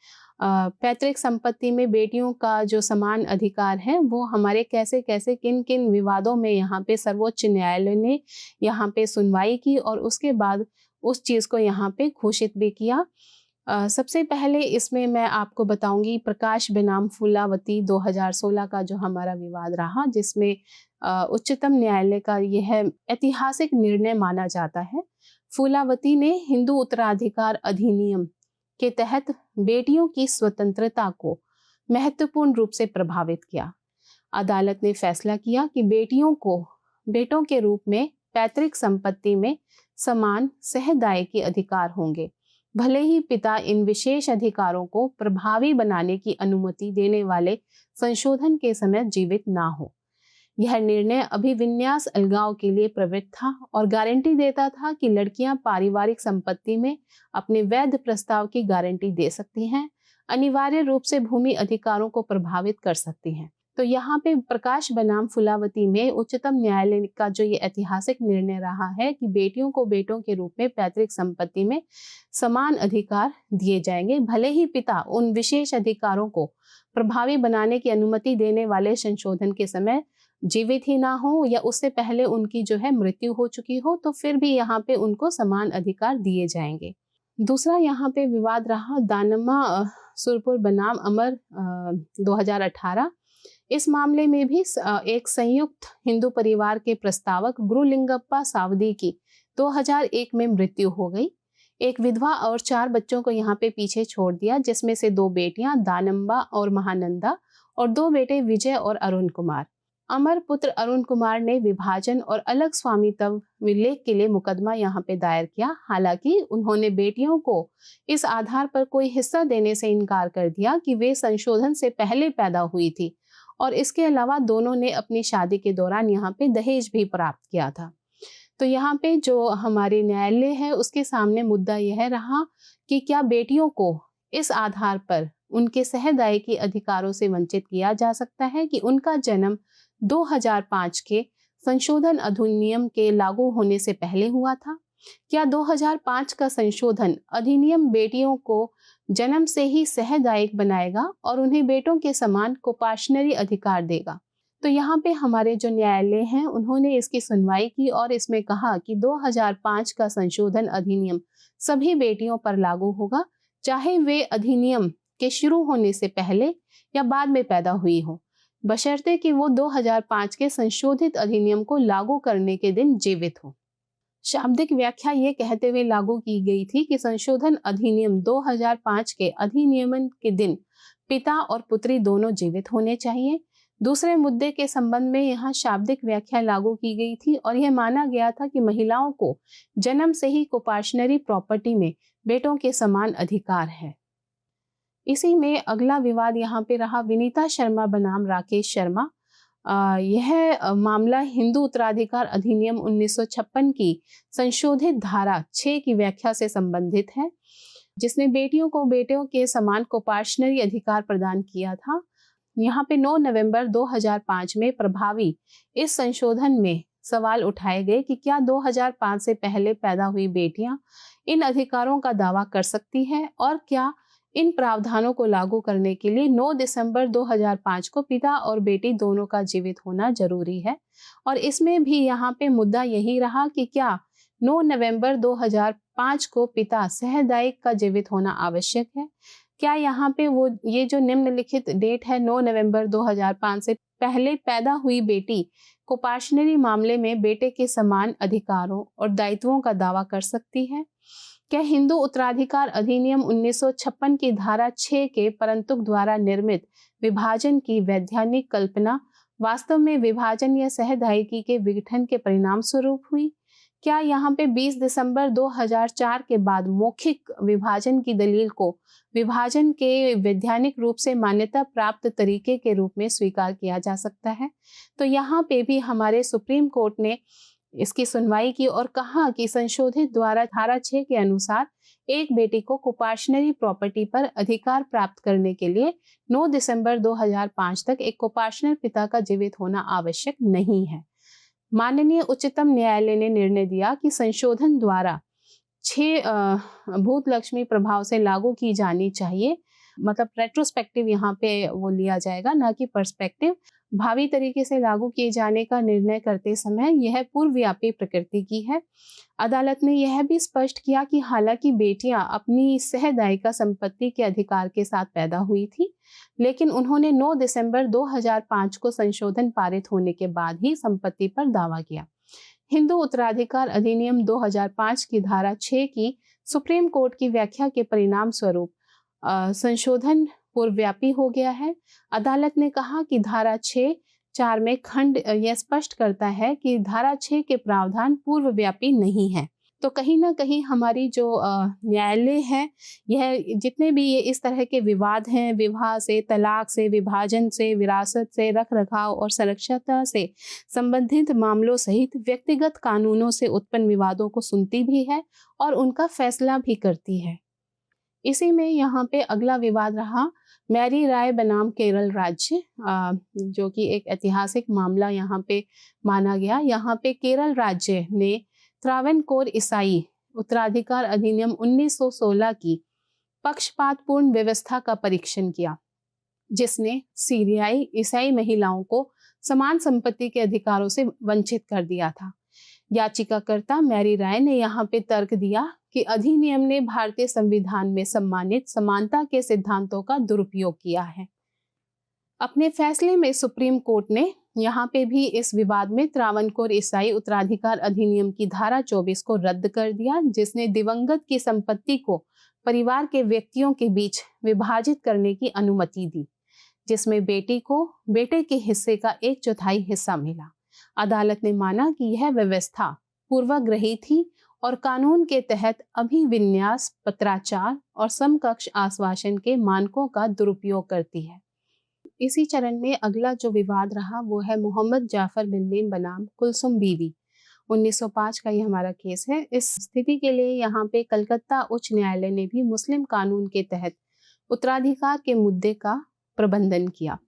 पैतृक संपत्ति में बेटियों का जो समान अधिकार है वो हमारे कैसे कैसे किन किन विवादों में यहाँ पे सर्वोच्च न्यायालय ने यहाँ पे सुनवाई की और उसके बाद उस चीज़ को यहाँ पे घोषित भी किया। सबसे पहले इसमें मैं आपको बताऊंगी प्रकाश बनाम फूलावती 2016 का जो हमारा विवाद रहा, जिसमें उच्चतम न्यायालय का यह ऐतिहासिक निर्णय माना जाता है। फूलावती ने हिंदू उत्तराधिकार अधिनियम के तहत बेटियों की स्वतंत्रता को महत्वपूर्ण रूप से प्रभावित किया। अदालत ने फैसला किया कि बेटियों को बेटों के रूप में पैतृक संपत्ति में समान सहदायकी अधिकार होंगे, भले ही पिता इन विशेष अधिकारों को प्रभावी बनाने की अनुमति देने वाले संशोधन के समय जीवित ना हो। यह निर्णय अभिविन्यास अलगाव के लिए प्रवृत्त था और गारंटी देता था कि लड़कियां पारिवारिक संपत्ति में अपने वैध प्रस्ताव की गारंटी दे सकती हैं, अनिवार्य रूप से भूमि अधिकारों को प्रभावित कर सकती हैं। तो यहाँ पे प्रकाश बनाम फूलावती में उच्चतम न्यायालय का जो ये ऐतिहासिक निर्णय रहा है कि बेटियों को बेटों के रूप में पैतृक संपत्ति में समान अधिकार दिए जाएंगे, भले ही पिता उन विशेष अधिकारों को प्रभावी बनाने की अनुमति देने वाले संशोधन के समय जीवित ही ना हो या उससे पहले उनकी जो है मृत्यु हो चुकी हो, तो फिर भी यहाँ पे उनको समान अधिकार दिए जाएंगे। दूसरा यहाँ पे विवाद रहा दानम्मा सुरपुर बनाम अमर 2018। इस मामले में भी एक संयुक्त हिंदू परिवार के प्रस्तावक गुरुलिंगप्पा सावदी की 2001 में मृत्यु हो गई। एक विधवा और 4 बच्चों को यहाँ पे पीछे छोड़ दिया, जिसमें से 2 बेटियां दानम्बा और महानंदा और 2 बेटे विजय और अरुण कुमार। अमर पुत्र अरुण कुमार ने विभाजन और अलग स्वामित्व विलेख के लिए मुकदमा यहाँ पे दायर किया। हालांकि उन्होंने बेटियों को इस आधार पर कोई हिस्सा देने से इनकार कर दिया कि वे संशोधन से पहले पैदा हुई थी, और इसके अलावा दोनों ने अपनी शादी के दौरान यहाँ पे दहेज भी प्राप्त किया था। तो यहाँ पे जो हमारे न्यायालय है उसके सामने मुद्दा यह रहा कि क्या बेटियों को इस आधार पर उनके सहदायकी अधिकारों से वंचित किया जा सकता है कि उनका जन्म 2005 के संशोधन अधिनियम के लागू होने से पहले हुआ था। क्या 2005 का संशोधन अधिनियम बेटियों को जन्म से ही सहदायक बनाएगा और उन्हें बेटों के समान कोपाशनरी अधिकार देगा? तो यहाँ पे हमारे जो न्यायालय हैं उन्होंने इसकी सुनवाई की और इसमें कहा कि 2005 का संशोधन अधिनियम सभी बेटियों पर लागू होगा, चाहे वे अधिनियम के शुरू होने से पहले या बाद में पैदा हुई हो, बशर्ते कि वो 2005 के संशोधित अधिनियम को लागू करने के दिन जीवित हो। शाब्दिक व्याख्या ये कहते हुए लागू की गई थी कि संशोधन अधिनियम 2005 के अधिनियमन के दिन पिता और पुत्री दोनों जीवित होने चाहिए। दूसरे मुद्दे के संबंध में यहाँ शाब्दिक व्याख्या लागू की गई थी और यह माना गया था कि महिलाओं को जन्म से ही कोपाशनरी प्रॉपर्टी में बेटों के समान अधिकार है। इसी में अगला विवाद यहाँ पे रहा विनीता शर्मा बनाम राकेश शर्मा। यह मामला हिंदू उत्तराधिकार अधिनियम 1956 की संशोधित धारा 6 की व्याख्या से संबंधित है, जिसने बेटियों को बेटों के समान कोपाशनरी अधिकार प्रदान किया था। यहाँ पे 9 नवंबर 2005 में प्रभावी इस संशोधन में सवाल उठाए गए कि क्या 2005 से पहले पैदा हुई बेटियां इन अधिकारों का दावा कर सकती हैं और क्या इन प्रावधानों को लागू करने के लिए 9 दिसंबर 2005 को पिता और बेटी दोनों का जीवित होना जरूरी है। और इसमें भी यहाँ पे मुद्दा यही रहा कि क्या 9 नवंबर 2005 को पिता सहदायक का जीवित होना आवश्यक है। क्या यहाँ पे वो ये जो निम्नलिखित डेट है 9 नवंबर 2005 से पहले पैदा हुई बेटी कोपाशनरी मामले में बेटे के समान अधिकारों और दायित्वों का दावा कर सकती है? क्या हिंदू उत्तराधिकार अधिनियम 1956 की धारा 6 के परंतुक द्वारा निर्मित विभाजन की वैधानिक कल्पना वास्तव में विभाजन या सहदायकी के विघटन के परिणाम स्वरूप हुई? क्या यहाँ पे 20 दिसंबर 2004 के बाद मौखिक विभाजन की दलील को विभाजन के वैधानिक रूप से मान्यता प्राप्त तरीके के रूप में स्वीकार किया जा सकता है? तो यहाँ पे भी हमारे सुप्रीम कोर्ट ने इसकी सुनवाई की और कहा कि संशोधित द्वारा धारा 6 के अनुसार एक बेटी को कोपाशनरी प्रॉपर्टी पर अधिकार प्राप्त करने के लिए 9 दिसंबर 2005 तक एक कोपाशनर पिता का जीवित होना आवश्यक नहीं है। माननीय उच्चतम न्यायालय ने निर्णय दिया कि संशोधन द्वारा 6 भूत लक्ष्मी प्रभाव से लागू की जानी चाहिए, मतलब रेट्रोस्पेक्टिव यहाँ पे वो लिया जाएगा, ना कि पर्सपेक्टिव। भावी तरीके से लागू किए जाने का निर्णय करते समय यह पूर्वव्यापी प्रकृति की है। अदालत ने यह भी स्पष्ट किया कि हालांकि बेटियां अपनी सहदायिका संपत्ति के अधिकार के साथ पैदा हुई थी, लेकिन उन्होंने 9 दिसंबर 2005 को संशोधन पारित होने के बाद ही संपत्ति पर दावा किया। हिंदू उत्तराधिकार अधिनियम 2005 की धारा 6 की सुप्रीम कोर्ट की व्याख्या के परिणाम स्वरूप संशोधन पूर्वव्यापी हो गया है। अदालत ने कहा कि धारा 6(4) में खंड यह स्पष्ट करता है कि धारा 6 के प्रावधान पूर्वव्यापी नहीं है। तो कहीं ना कहीं हमारी जो न्यायालय है, यह जितने भी ये इस तरह के विवाद हैं, विवाह से, तलाक से, विभाजन से, विरासत से, रख रखाव और सुरक्षता से संबंधित मामलों सहित व्यक्तिगत कानूनों से उत्पन्न विवादों को सुनती भी है और उनका फैसला भी करती है। इसी में यहाँ पे अगला विवाद रहा मैरी राय बनाम केरल राज्य, जो कि एक ऐतिहासिक मामला यहाँ पे माना गया। यहाँ पे केरल राज्य ने त्रावणकोर ईसाई उत्तराधिकार अधिनियम 1916 की पक्षपातपूर्ण व्यवस्था का परीक्षण किया, जिसने सीरियाई ईसाई महिलाओं को समान संपत्ति के अधिकारों से वंचित कर दिया था। याचिकाकर्ता मैरी राय ने यहाँ पे तर्क दिया कि अधिनियम ने भारतीय संविधान में सम्मानित समानता के सिद्धांतों का दुरुपयोग किया है। अपने फैसले में सुप्रीम कोर्ट ने यहाँ पे भी इस विवाद में त्रावणकोर ईसाई उत्तराधिकार अधिनियम की धारा 24 को रद्द कर दिया, जिसने दिवंगत की संपत्ति को परिवार के व्यक्तियों के बीच विभाजित करने की अनुमति दी, जिसमें बेटी को बेटे के हिस्से का 1/4 हिस्सा मिला। अदालत ने माना कि यह व्यवस्था पूर्वाग्रही थी और कानून के तहत अभिविन्यास, पत्राचार और समकक्ष आश्वासन के मानकों का दुरुपयोग करती है। इसी चरण में अगला जो विवाद रहा वो है मोहम्मद जाफर बिन बनाम कुलसुम बीवी। 1905 का ये हमारा केस है। इस स्थिति के लिए यहाँ पे कलकत्ता उच्च न्यायालय ने भी मुस्लिम कानून के तहत उत्तराधिकार के मुद्दे का प्रबंधन किया।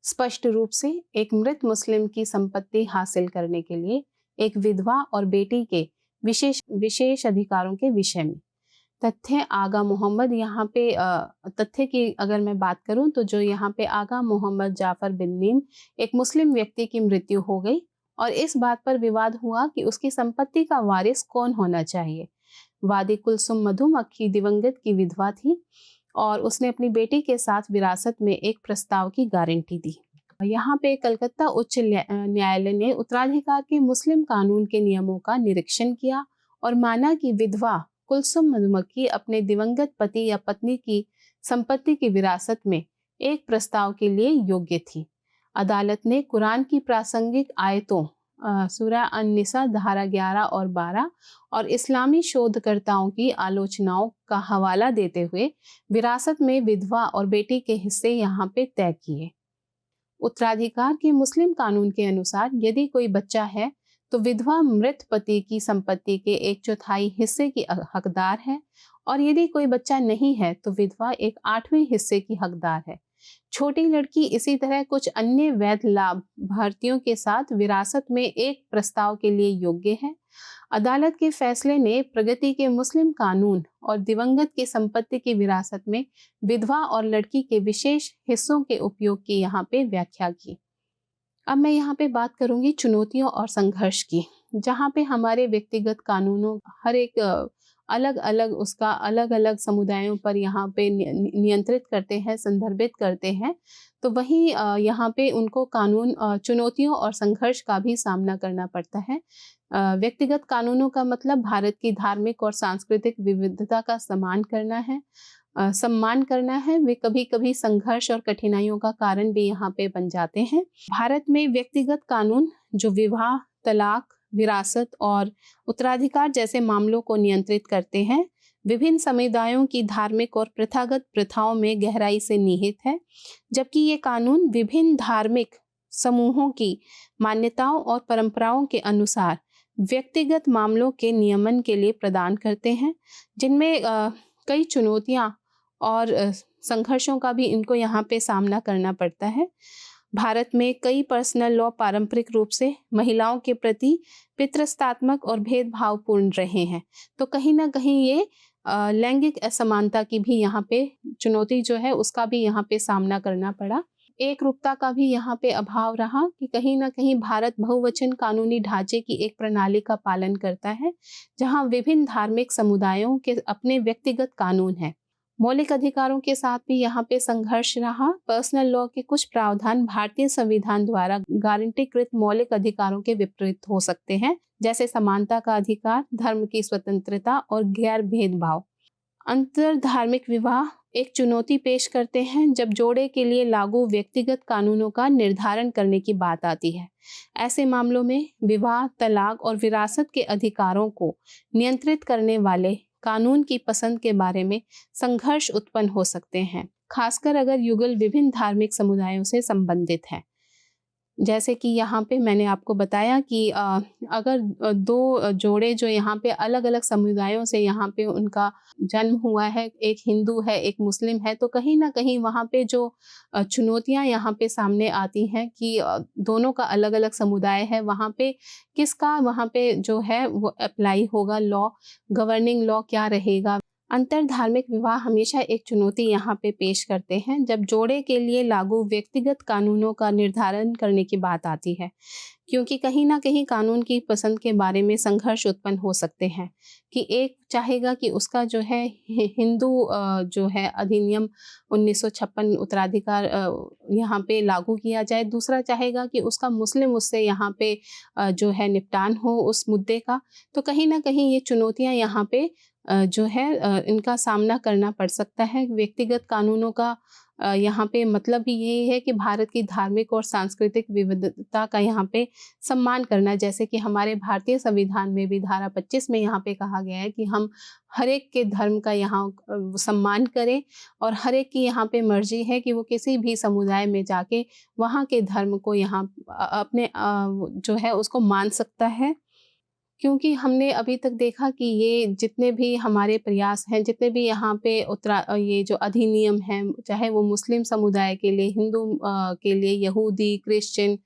स्पष्ट रूप से एक मृत मुस्लिम की संपत्ति हासिल करने के लिए एक विधवा और बेटी के विशेष अधिकारों के विषय में तथ्य आगा मोहम्मद, यहाँ पे तथ्य की अगर मैं बात करूं तो जो यहाँ पे आगा मोहम्मद जाफर बिन नीम, एक मुस्लिम व्यक्ति की मृत्यु हो गई और इस बात पर विवाद हुआ कि उसकी संपत्ति का वारिस कौन होना चाहिए। वादी कुलसुम मधुमक्खी दिवंगत की विधवा थी और उसने अपनी बेटी के साथ विरासत में एक प्रस्ताव की गारंटी दी। यहाँ पे कलकत्ता उच्च न्यायालय ने उत्तराधिकार के मुस्लिम कानून के नियमों का निरीक्षण किया और माना कि विधवा कुलसुम मधुमक्खी अपने दिवंगत पति या पत्नी की संपत्ति की विरासत में एक प्रस्ताव के लिए योग्य थी। अदालत ने कुरान की प्रासंगिक आयतों सूरह अन-निसा धारा 11 और 12 और इस्लामी शोधकर्ताओं की आलोचनाओं का हवाला देते हुए विरासत में विधवा और बेटी के हिस्से यहाँ पे तय किए। उत्तराधिकार के मुस्लिम कानून के अनुसार यदि कोई बच्चा है तो विधवा मृत पति की संपत्ति के 1/4 हिस्से की हकदार है और यदि कोई बच्चा नहीं है तो विधवा 1/8वें हिस्से की हकदार है। छोटी लड़की इसी तरह कुछ अन्य वैध लाभ भारतीयों के साथ विरासत में एक प्रस्ताव के लिए योग्य है। अदालत के फैसले ने प्रगति के मुस्लिम कानून और दिवंगत की संपत्ति की विरासत में विधवा और लड़की के विशेष हिस्सों के उपयोग की यहाँ पे व्याख्या की। अब मैं यहाँ पे बात करूंगी चुनौतियों और संघर्ष की, जहाँ पे हमारे व्यक्तिगत कानूनों हर एक अलग अलग उसका अलग अलग समुदायों पर यहाँ पे नियंत्रित करते हैं, संदर्भित करते हैं। तो वहीं यहाँ पे उनको कानून चुनौतियों और संघर्ष का भी सामना करना पड़ता है। व्यक्तिगत कानूनों का मतलब भारत की धार्मिक और सांस्कृतिक विविधता का सम्मान करना है। वे कभी कभी संघर्ष और कठिनाइयों का कारण भी यहाँ पे बन जाते हैं। भारत में व्यक्तिगत कानून जो विवाह, तलाक, विरासत और उत्तराधिकार जैसे मामलों को नियंत्रित करते हैं, विभिन्न समुदायों की धार्मिक और प्रथागत प्रथाओं में गहराई से निहित है, जबकि ये कानून विभिन्न धार्मिक समूहों की मान्यताओं और परंपराओं के अनुसार व्यक्तिगत मामलों के नियमन के लिए प्रदान करते हैं, जिनमें कई चुनौतियां और संघर्षों का भी इनको यहाँ पे सामना करना पड़ता है। भारत में कई पर्सनल लॉ पारंपरिक रूप से महिलाओं के प्रति पितृसत्तात्मक और भेदभावपूर्ण रहे हैं। तो कहीं ना कहीं ये लैंगिक असमानता की भी यहाँ पे चुनौती जो है उसका भी यहाँ पे सामना करना पड़ा। एक रूपता का भी यहाँ पे अभाव रहा कि कहीं ना कहीं भारत बहुवचन कानूनी ढांचे की एक प्रणाली का पालन करता है, जहाँ विभिन्न धार्मिक समुदायों के अपने व्यक्तिगत कानून हैं। मौलिक अधिकारों के साथ भी यहाँ पे संघर्ष रहा। पर्सनल लॉ के कुछ प्रावधान भारतीय संविधान द्वारा गारंटीकृत मौलिक अधिकारों के विपरीत हो सकते हैं, जैसे समानता का अधिकार, धर्म की स्वतंत्रता और गैर भेदभाव। अंतर धार्मिक विवाह एक चुनौती पेश करते हैं जब जोड़े के लिए लागू व्यक्तिगत कानूनों का निर्धारण करने की बात आती है। ऐसे मामलों में विवाह, तलाक और विरासत के अधिकारों को नियंत्रित करने वाले कानून की पसंद के बारे में संघर्ष उत्पन्न हो सकते हैं, खासकर अगर युगल विभिन्न धार्मिक समुदायों से संबंधित है। जैसे कि यहाँ पे मैंने आपको बताया कि अगर दो जोड़े जो यहाँ पे अलग अलग समुदायों से यहाँ पे उनका जन्म हुआ है, एक हिंदू है एक मुस्लिम है, तो कहीं ना कहीं वहाँ पे जो चुनौतियाँ यहाँ पे सामने आती हैं कि दोनों का अलग अलग समुदाय है, वहाँ पे किसका वहाँ पे जो है वो अप्लाई होगा, लॉ गवर्निंग लॉ क्या रहेगा। अंतर धार्मिक विवाह हमेशा एक चुनौती यहाँ पे पेश करते हैं जब जोड़े के लिए लागू व्यक्तिगत कानूनों का निर्धारण करने की बात आती है, क्योंकि कहीं ना कहीं कानून की पसंद के बारे में संघर्ष उत्पन्न हो सकते हैं कि एक चाहेगा कि उसका जो है हिंदू जो है अधिनियम 1956 उत्तराधिकार यहाँ पे लागू किया जाए, दूसरा चाहेगा कि उसका मुस्लिम उससे यहाँ पे जो है निपटान हो उस मुद्दे का। तो कहीं ना कहीं ये चुनौतियाँ यहाँ पे जो है इनका सामना करना पड़ सकता है। व्यक्तिगत कानूनों का यहाँ पे मतलब ही यही है कि भारत की धार्मिक और सांस्कृतिक विविधता का यहाँ पे सम्मान करना, जैसे कि हमारे भारतीय संविधान में भी धारा 25 में यहाँ पे कहा गया है कि हम हर एक के धर्म का यहाँ सम्मान करें और हर एक की यहाँ पे मर्जी है कि वो किसी भी समुदाय में जाके वहाँ के धर्म को यहाँ अपने जो है उसको मान सकता है। क्योंकि हमने अभी तक देखा कि ये जितने भी हमारे प्रयास हैं, जितने भी यहाँ पे ये जो अधिनियम हैं, चाहे वो मुस्लिम समुदाय के लिए, हिंदू के लिए, यहूदी, क्रिश्चियन,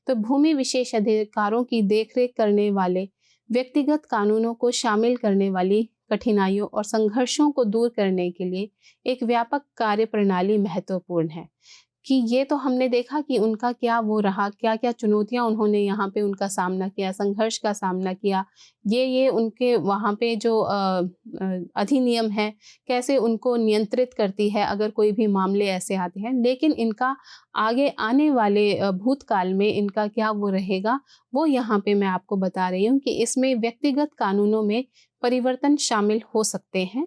तो भूमि विशेष अधिकारों की देखरेख करने वाले व्यक्तिगत कानूनों को शामिल करने वाली कठिनाइयों और संघर्षों को दूर करने के लिए एक व्यापक कार्य प्रणाली महत्वपूर्ण है। कि ये तो हमने देखा कि उनका क्या वो रहा, क्या क्या चुनौतियां उन्होंने यहाँ पे उनका सामना किया, संघर्ष का सामना किया, ये उनके वहाँ पे जो अधिनियम है कैसे उनको नियंत्रित करती है अगर कोई भी मामले ऐसे आते हैं। लेकिन इनका आगे आने वाले भूतकाल में इनका क्या वो रहेगा, वो यहाँ पे मैं आपको बता रही हूँ कि इसमें व्यक्तिगत कानूनों में परिवर्तन शामिल हो सकते हैं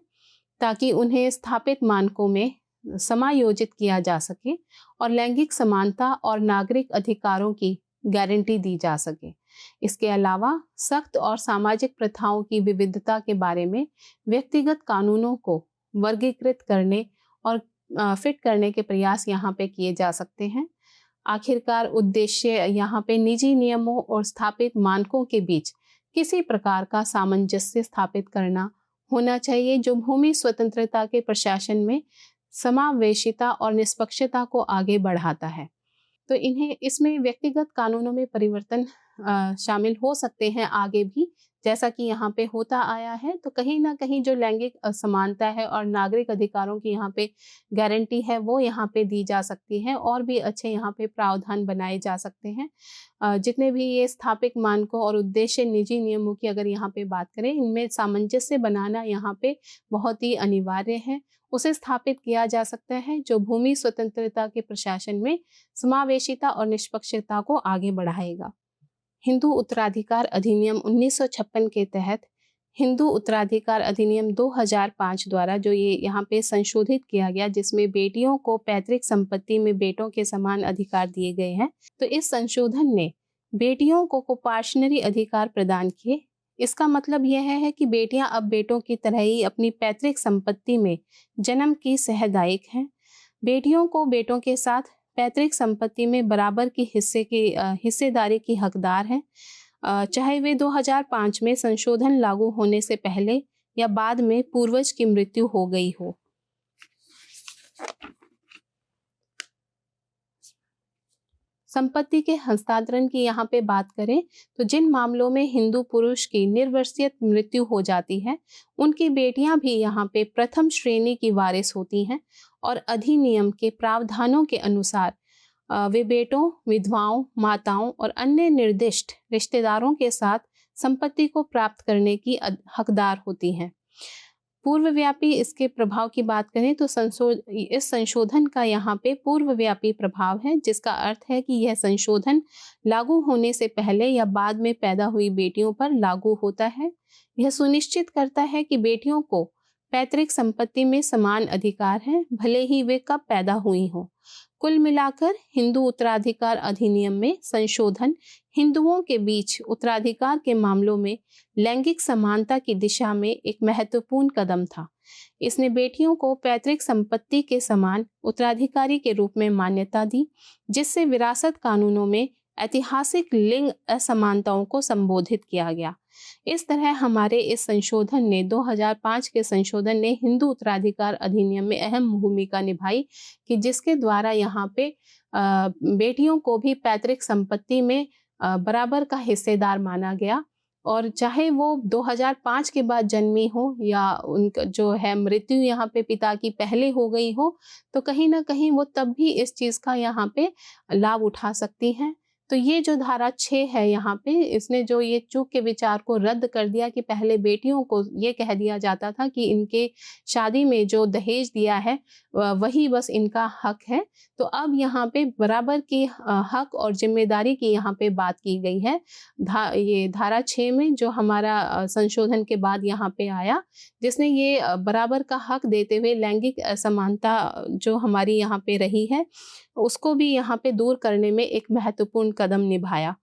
ताकि उन्हें स्थापित मानकों में समायोजित किया जा सके और लैंगिक समानता और नागरिक अधिकारों की गारंटी दी जा सके। इसके अलावा सख्त और सामाजिक प्रथाओं की विविधता के बारे में व्यक्तिगत कानूनों को वर्गीकृत करने और फिट करने के प्रयास यहाँ पे किए जा सकते हैं। आखिरकार उद्देश्य यहाँ पे निजी नियमों और स्थापित मानकों के बीच किसी प्रकार का सामंजस्य स्थापित करना होना चाहिए जो भूमि स्वतंत्रता के प्रशासन में समावेशिता और निष्पक्षता को आगे बढ़ाता है। तो इसमें व्यक्तिगत कानूनों में परिवर्तन शामिल हो सकते हैं आगे भी, जैसा कि यहाँ पे होता आया है। तो कहीं ना कहीं जो लैंगिक असमानता है और नागरिक अधिकारों की यहाँ पे गारंटी है वो यहाँ पे दी जा सकती है और भी अच्छे यहाँ पे प्रावधान बनाए जा सकते हैं। जितने भी ये स्थापित मानकों और उद्देश्य निजी नियमों की अगर यहाँ पे बात करें, इनमें सामंजस्य बनाना यहाँ पे बहुत ही अनिवार्य है। उसे स्थापित किया जा सकता है जो भूमि स्वतंत्रता के प्रशासन में समावेशिता और निष्पक्षता को आगे बढ़ाएगा। हिंदू उत्तराधिकार अधिनियम 1956 के तहत हिंदू उत्तराधिकार अधिनियम 2005 द्वारा जो ये यहाँ पे संशोधित किया गया, जिसमें बेटियों को पैतृक संपत्ति में बेटों के समान अधिकार दिए गए हैं। तो इस संशोधन ने बेटियों को कोपार्शनरी अधिकार प्रदान किए। इसका मतलब यह है कि बेटियां अब बेटों की तरह ही अपनी पैतृक संपत्ति में जन्म की सहदायिक हैं। बेटियों को बेटों के साथ पैतृक संपत्ति में बराबर की हिस्सेदारी की हकदार हैं, चाहे वे 2005 में संशोधन लागू होने से पहले या बाद में पूर्वज की मृत्यु हो गई हो। संपत्ति के हस्तांतरण की यहाँ पे बात करें तो जिन मामलों में हिंदू पुरुष की निर्वंशीय मृत्यु हो जाती है, उनकी बेटियां भी यहाँ पे प्रथम श्रेणी की वारिस होती हैं और अधिनियम के प्रावधानों के अनुसार वे बेटों, विधवाओं, माताओं और अन्य निर्दिष्ट रिश्तेदारों के साथ संपत्ति को प्राप्त करने की हकदार होती हैं। पूर्वव्यापी इसके प्रभाव की बात करें तो इस संशोधन का यहाँ पे पूर्वव्यापी प्रभाव है, जिसका अर्थ है कि यह संशोधन लागू होने से पहले या बाद में पैदा हुई बेटियों पर लागू होता है। यह सुनिश्चित करता है कि बेटियों को पैतृक संपत्ति में समान अधिकार है, भले ही वे कब पैदा हुई हों। कुल मिलाकर हिंदू उत्तराधिकार अधिनियम में संशोधन हिंदुओं के बीच उत्तराधिकार के मामलों में लैंगिक समानता की दिशा में एक महत्वपूर्ण कदम था। इसने बेटियों को पैतृक संपत्ति के समान उत्तराधिकारी के रूप में मान्यता दी, जिससे विरासत कानूनों में ऐतिहासिक लिंग असमानताओं को संबोधित किया गया। इस तरह हमारे इस संशोधन ने 2005 के संशोधन ने हिंदू उत्तराधिकार अधिनियम में अहम भूमिका निभाई कि जिसके द्वारा यहाँ पे बेटियों को भी पैतृक संपत्ति में बराबर का हिस्सेदार माना गया, और चाहे वो 2005 के बाद जन्मी हो या उनका जो है मृत्यु यहाँ पे पिता की पहले हो गई हो, तो कहीं ना कहीं वो तब भी इस चीज़ का यहाँ पे लाभ उठा सकती हैं। तो ये जो धारा 6 है यहाँ पे, इसने जो ये चूक के विचार को रद्द कर दिया कि पहले बेटियों को ये कह दिया जाता था कि इनके शादी में जो दहेज दिया है वही बस इनका हक है। तो अब यहाँ पे बराबर की हक और जिम्मेदारी की यहाँ पे बात की गई है। ये धारा 6 में जो हमारा संशोधन के बाद यहाँ पे आया, जिसने ये बराबर का हक देते हुए लैंगिक असमानता जो हमारी यहाँ पे रही है उसको भी यहाँ पे दूर करने में एक महत्वपूर्ण कदम निभाया।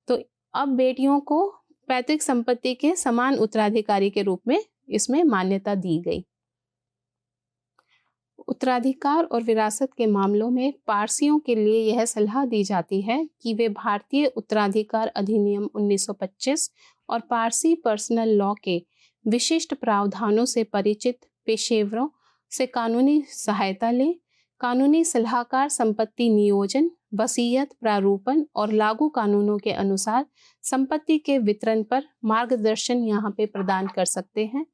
तो अब बेटियों को पैतृक संपत्ति के समान उत्तराधिकारी के रूप में इसमें मान्यता दी गई। उत्तराधिकार और विरासत के मामलों में पारसियों के लिए यह सलाह दी जाती है कि वे भारतीय उत्तराधिकार अधिनियम 1925 और पारसी पर्सनल लॉ के विशिष्ट प्रावधानों से परिचित पेशेवरों से कानूनी सहायता लें। कानूनी सलाहकार संपत्ति नियोजन, वसीयत, प्रारूपण और लागू कानूनों के अनुसार संपत्ति के वितरण पर मार्गदर्शन यहाँ पे प्रदान कर सकते हैं।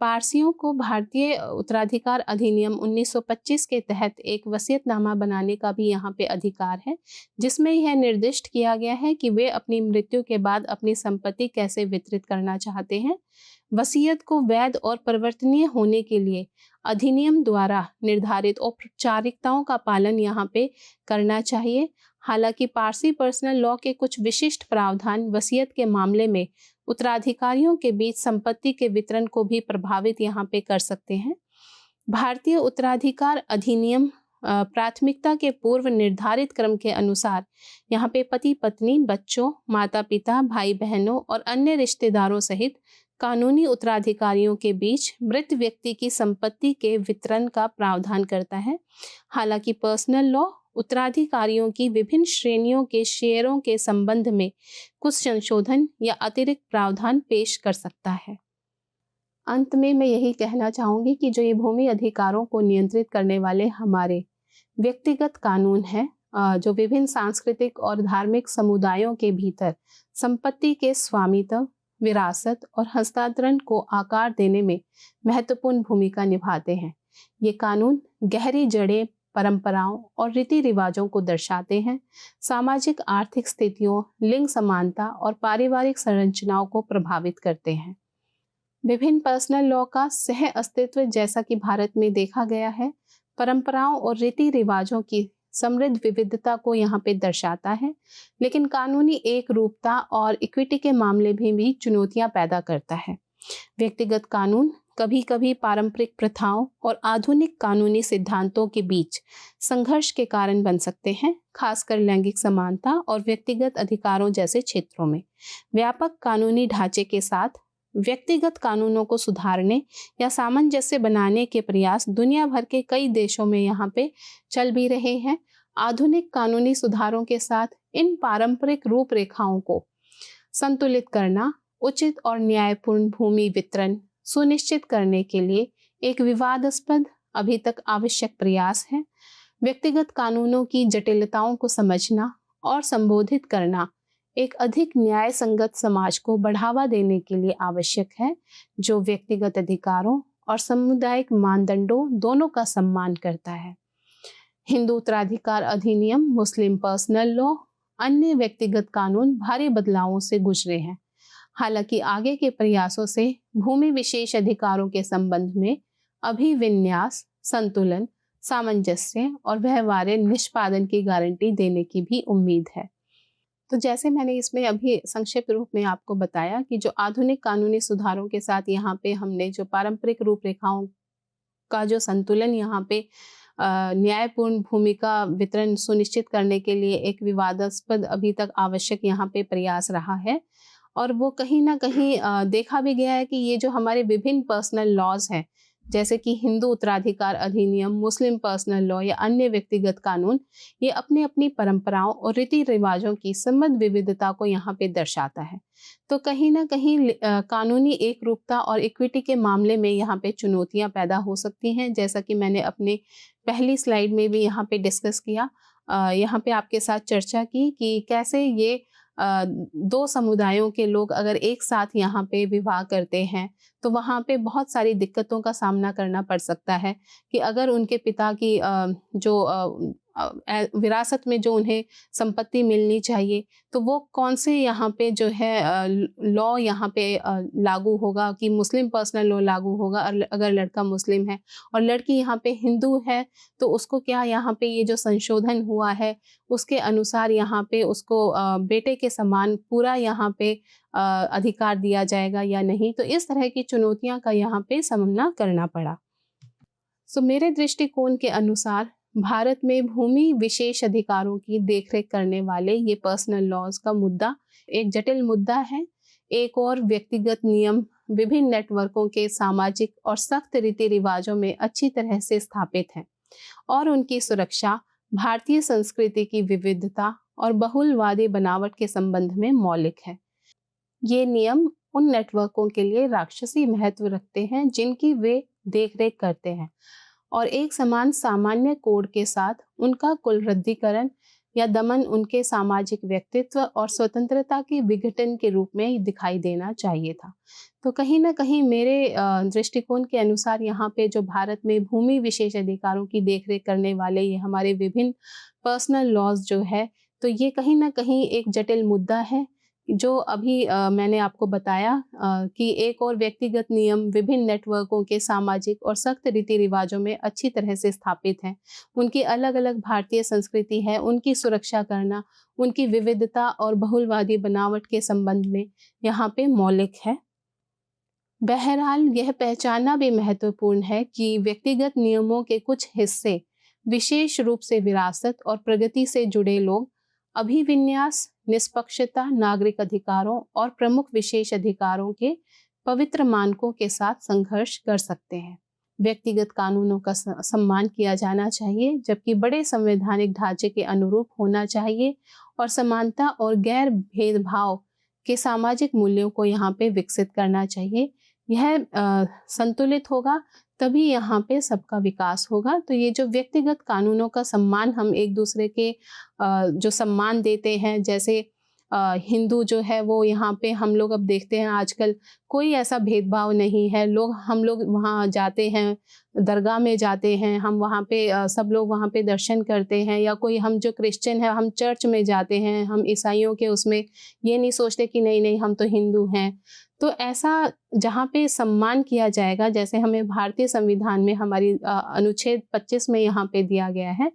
पारसियों को भारतीय उत्तराधिकार अधिनियम 1925 के तहत एक वसीयतनामा बनाने का भी यहाँ पे अधिकार है, जिसमें यह निर्दिष्ट किया गया है कि वे अपनी मृत्यु के बाद अपनी संपत्ति कैसे वितरित करना चाहते हैं। वसीयत को वैध और परिवर्तनीय होने के लिए अधिनियम द्वारा निर्धारित औपचारिकताओं का पालन यहाँ पे करना चाहिए। हालांकि पारसी पर्सनल लॉ के कुछ विशिष्ट प्रावधान वसीयत के मामले में उत्तराधिकारियों के बीच संपत्ति के वितरण को भी प्रभावित यहाँ पे कर सकते हैं। भारतीय उत्तराधिकार अधिनियम प्राथमिकता के पूर्व निर्धारित क्रम के अनुसार यहाँ पे पति पत्नी, बच्चों, माता पिता, भाई बहनों और अन्य रिश्तेदारों सहित कानूनी उत्तराधिकारियों के बीच मृत व्यक्ति की संपत्ति के वितरण का प्रावधान करता है। हालांकि पर्सनल लॉ उत्तराधिकारियों की विभिन्न श्रेणियों के शेयरों के संबंध में कुछ संशोधन या अतिरिक्त प्रावधान पेश कर सकता है। अंत में मैं यही कहना चाहूँगी कि जो ये भूमि अधिकारों को नियंत्रित करने वाले हमारे व्यक्तिगत कानून हैं, जो विभिन्न सांस्कृतिक और धार्मिक समुदायों के भीतर संपत्ति के स्वामित्व, विरासत और हस्तांतरण को आकार देने में महत्वपूर्ण भूमिका निभाते हैं। ये कानून गहरी जड़ें, परंपराओं और रीति रिवाजों को दर्शाते हैं, सामाजिक आर्थिक स्थितियों, लिंग समानता और पारिवारिक संरचनाओं को प्रभावित करते हैं। विभिन्न पर्सनल लॉ का सह अस्तित्व, जैसा कि भारत में देखा गया है, परंपराओं और रीति रिवाजों की समृद्ध विविधता को यहाँ पे दर्शाता है, लेकिन कानूनी एक रूपता और इक्विटी के मामले में भी चुनौतियाँ पैदा करता है। व्यक्तिगत कानून कभी कभी पारंपरिक प्रथाओं और आधुनिक कानूनी सिद्धांतों के बीच संघर्ष के कारण बन सकते हैं, खासकर लैंगिक समानता और व्यक्तिगत अधिकारों जैसे क्षेत्रों में। व्यापक कानूनी ढांचे के साथ व्यक्तिगत कानूनों को सुधारने या सामंजस्य बनाने के प्रयास दुनिया भर के कई देशों में यहाँ पे चल भी रहे हैं। आधुनिक कानूनी सुधारों के साथ इन पारंपरिक रूपरेखाओं को संतुलित करना उचित और न्यायपूर्ण भूमि वितरण सुनिश्चित करने के लिए एक विवादास्पद, अभी तक आवश्यक प्रयास है। व्यक्तिगत कानूनों की जटिलताओं को समझना और संबोधित करना एक अधिक न्याय संगत समाज को बढ़ावा देने के लिए आवश्यक है, जो व्यक्तिगत अधिकारों और सामुदायिक मानदंडों दोनों का सम्मान करता है। हिंदू उत्तराधिकार अधिनियम, मुस्लिम पर्सनल लॉ, अन्य व्यक्तिगत कानून भारी बदलावों से गुजरे हैं। हालांकि आगे के प्रयासों से भूमि विशेष अधिकारों के संबंध में अभिविन्यास, संतुलन, सामंजस्य और व्यवहार्य निष्पादन की गारंटी देने की भी उम्मीद है। तो जैसे मैंने इसमें अभी संक्षिप्त रूप में आपको बताया कि जो आधुनिक कानूनी सुधारों के साथ यहाँ पे हमने जो पारंपरिक रूपरेखाओं का जो संतुलन यहाँ पे न्यायपूर्ण भूमिका वितरण सुनिश्चित करने के लिए एक विवादास्पद अभी तक आवश्यक यहाँ पे प्रयास रहा है, और वो कहीं ना कहीं देखा भी गया है कि ये जो हमारे विभिन्न पर्सनल लॉज हैं, जैसे कि हिंदू उत्तराधिकार अधिनियम, मुस्लिम पर्सनल लॉ या अन्य व्यक्तिगत कानून, ये अपनी अपनी परंपराओं और रीति रिवाजों की समृद्ध विविधता को यहाँ पे दर्शाता है। तो कहीं ना कहीं कानूनी एक रूपता और इक्विटी के मामले में यहाँ पे चुनौतियाँ पैदा हो सकती हैं, जैसा कि मैंने अपने पहली स्लाइड में भी यहाँ पे डिस्कस किया, यहाँ पे आपके साथ चर्चा की कि कैसे ये दो समुदायों के लोग अगर एक साथ यहाँ पे विवाह करते हैं तो वहाँ पे बहुत सारी दिक्कतों का सामना करना पड़ सकता है कि अगर उनके पिता की जो विरासत में जो उन्हें संपत्ति मिलनी चाहिए तो वो कौन से यहाँ पे जो है लॉ यहाँ पे लागू होगा, कि मुस्लिम पर्सनल लॉ लागू होगा अगर लड़का मुस्लिम है और लड़की यहाँ पे हिंदू है तो उसको क्या यहाँ पे ये जो संशोधन हुआ है उसके अनुसार यहाँ पे उसको बेटे के समान पूरा यहाँ पे अधिकार दिया जाएगा या नहीं। तो इस तरह की चुनौतियां का यहाँ पे सामना करना पड़ा। सो मेरे दृष्टिकोण के अनुसार भारत में भूमि विशेष अधिकारों की देखरेख करने वाले ये पर्सनल लॉज का मुद्दा एक जटिल मुद्दा है। एक और व्यक्तिगत नियम विभिन्न नेटवर्कों के सामाजिक और सख्त रीति रिवाजों में अच्छी तरह से स्थापित हैं और उनकी सुरक्षा भारतीय संस्कृति की विविधता और बहुलवादी बनावट के संबंध में मौलिक है। ये नियम उन नेटवर्कों के लिए राक्षसी महत्व रखते हैं जिनकी वे देखरेख करते हैं और एक समान सामान्य कोड के साथ उनका कुल रद्दीकरण या दमन उनके सामाजिक व्यक्तित्व और स्वतंत्रता के विघटन के रूप में दिखाई देना चाहिए था। तो कहीं ना कहीं मेरे दृष्टिकोण के अनुसार यहाँ पे जो भारत में भूमि विशेष अधिकारों की देखरेख करने वाले ये हमारे विभिन्न पर्सनल लॉज जो है, तो ये कहीं ना कहीं एक जटिल मुद्दा है जो अभी मैंने आपको बताया कि एक और व्यक्तिगत नियम विभिन्न नेटवर्कों के सामाजिक और सख्त रीति रिवाजों में अच्छी तरह से स्थापित हैं। उनकी अलग अलग भारतीय संस्कृति है, उनकी सुरक्षा करना उनकी विविधता और बहुलवादी बनावट के संबंध में यहाँ पे मौलिक है। बहरहाल यह पहचानना भी महत्वपूर्ण है कि व्यक्तिगत नियमों के कुछ हिस्से विशेष रूप से विरासत और प्रगति से जुड़े लोग अभिविन्यास, निष्पक्षता, नागरिक अधिकारों और प्रमुख विशेष अधिकारों के पवित्र मानकों के साथ संघर्ष कर सकते हैं। व्यक्तिगत कानूनों का सम्मान किया जाना चाहिए जबकि बड़े संवैधानिक ढांचे के अनुरूप होना चाहिए और समानता और गैर भेदभाव के सामाजिक मूल्यों को यहाँ पे विकसित करना चाहिए। यह संतुलित होगा तभी यहाँ पे सबका विकास होगा। तो ये जो व्यक्तिगत कानूनों का सम्मान हम एक दूसरे के जो सम्मान देते हैं, जैसे हिंदू जो है वो यहाँ पे हम लोग अब देखते हैं आजकल कोई ऐसा भेदभाव नहीं है। हम लोग वहाँ जाते हैं, दरगाह में जाते हैं, हम वहाँ पे सब लोग वहाँ पे दर्शन करते हैं, या कोई हम जो क्रिश्चियन है हम चर्च में जाते हैं, हम ईसाइयों के उसमें ये नहीं सोचते कि नहीं नहीं हम तो हिंदू हैं। तो ऐसा जहाँ पे सम्मान किया जाएगा, जैसे हमें भारतीय संविधान में हमारी अनुच्छेद 25 में यहाँ पे दिया गया है,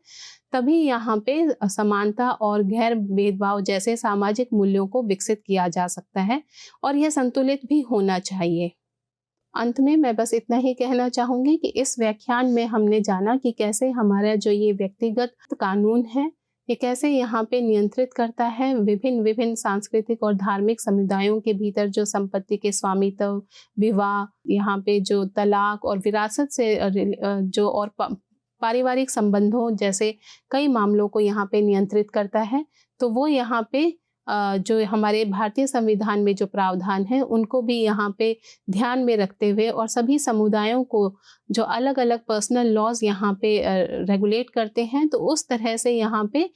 तभी यहाँ पे समानता और गैर भेदभाव जैसे सामाजिक मूल्यों को विकसित किया जा सकता है और यह संतुलित भी होना चाहिए। अंत में मैं बस इतना ही कहना चाहूँगी कि इस व्याख्यान में हमने जाना कि कैसे हमारा जो ये व्यक्तिगत कानून है ये कैसे यहाँ पे नियंत्रित करता है विभिन्न सांस्कृतिक और धार्मिक समुदायों के भीतर जो संपत्ति के स्वामित्व, विवाह, यहाँ पे जो तलाक और विरासत से जो और पारिवारिक संबंधों जैसे कई मामलों को यहाँ पे नियंत्रित करता है। तो वो यहाँ पे जो हमारे भारतीय संविधान में जो प्रावधान है उनको भी यहाँ पे ध्यान में रखते हुए और सभी समुदायों को जो अलग-अलग पर्सनल लॉज यहाँ पे रेगुलेट करते हैं, तो उस तरह से यहाँ पे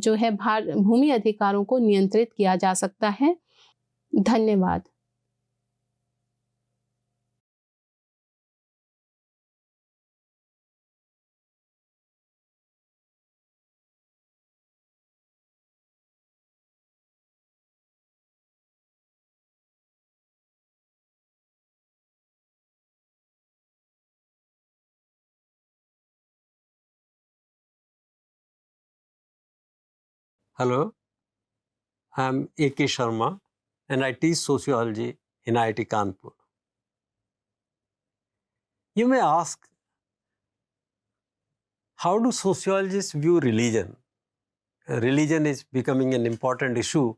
जो है भूमि अधिकारों को नियंत्रित किया जा सकता है। धन्यवाद। Hello, I'm A.K. Sharma and I teach sociology in IIT Kanpur. You may ask, how do sociologists view religion? Religion is becoming an important issue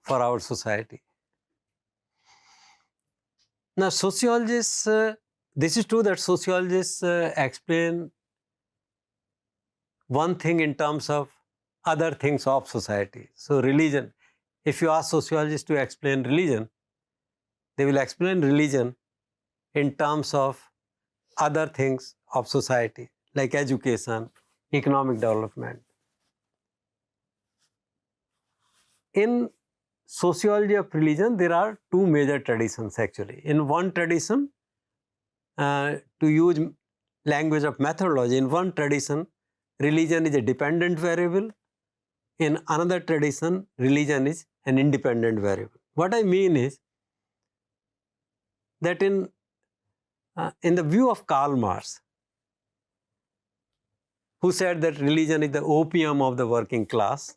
for our society. Now, sociologists, this is true that sociologists explain one thing in terms of other things of society. So, religion, if you ask sociologists to explain religion, they will explain religion in terms of other things of society, like education, economic development. In sociology of religion, there are two major traditions actually. In one tradition, to use language of methodology, in one tradition, religion is a dependent variable. In another tradition, religion is an independent variable. What I mean is that in the view of Karl Marx, who said that religion is the opium of the working class,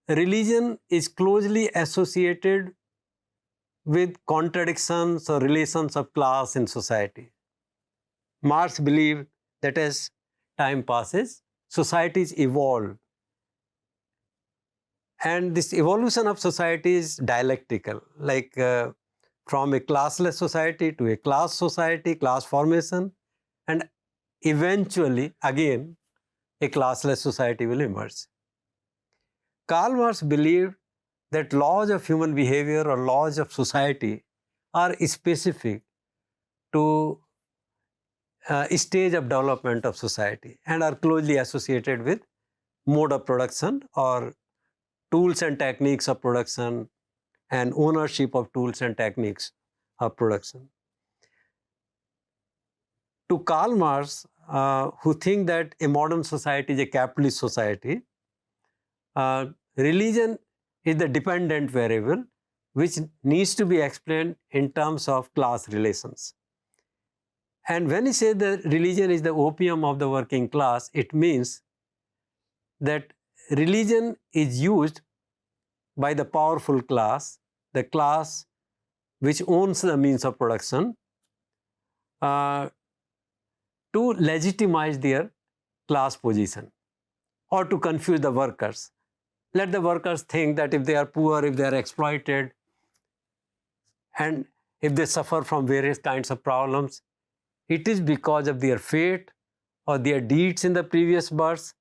religion is closely associated with contradictions or relations of class in society. Marx believed that as time passes, societies evolve. And this evolution of society is dialectical, like from a classless society to a class society, class formation, and eventually, again, a classless society will emerge. Karl Marx believed that laws of human behavior or laws of society are specific to a stage of development of society and are closely associated with mode of production or tools and techniques of production and ownership of tools and techniques of production. To Karl Marx, who think that a modern society is a capitalist society, religion is the dependent variable which needs to be explained in terms of class relations. And when he says that religion is the opium of the working class, it means that religion is used by the powerful class, the class which owns the means of production, to legitimize their class position or to confuse the workers. Let the workers think that if they are poor, if they are exploited, and if they suffer from various kinds of problems, it is because of their fate or their deeds in the previous births,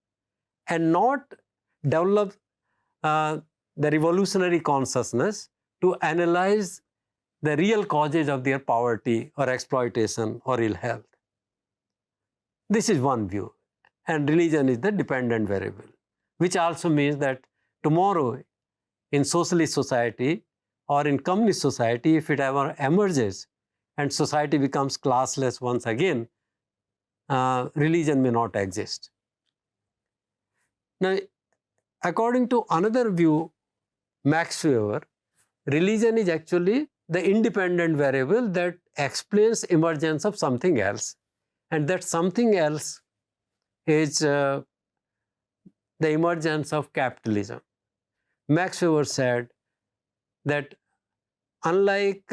and not develop the revolutionary consciousness to analyze the real causes of their poverty or exploitation or ill health. This is one view, and religion is the dependent variable, which also means that tomorrow in socialist society or in communist society, if it ever emerges and society becomes classless once again, religion may not exist. Now, according to another view, Max Weber, religion is actually the independent variable that explains emergence of something else. And that something else is the emergence of capitalism. Max Weber said that unlike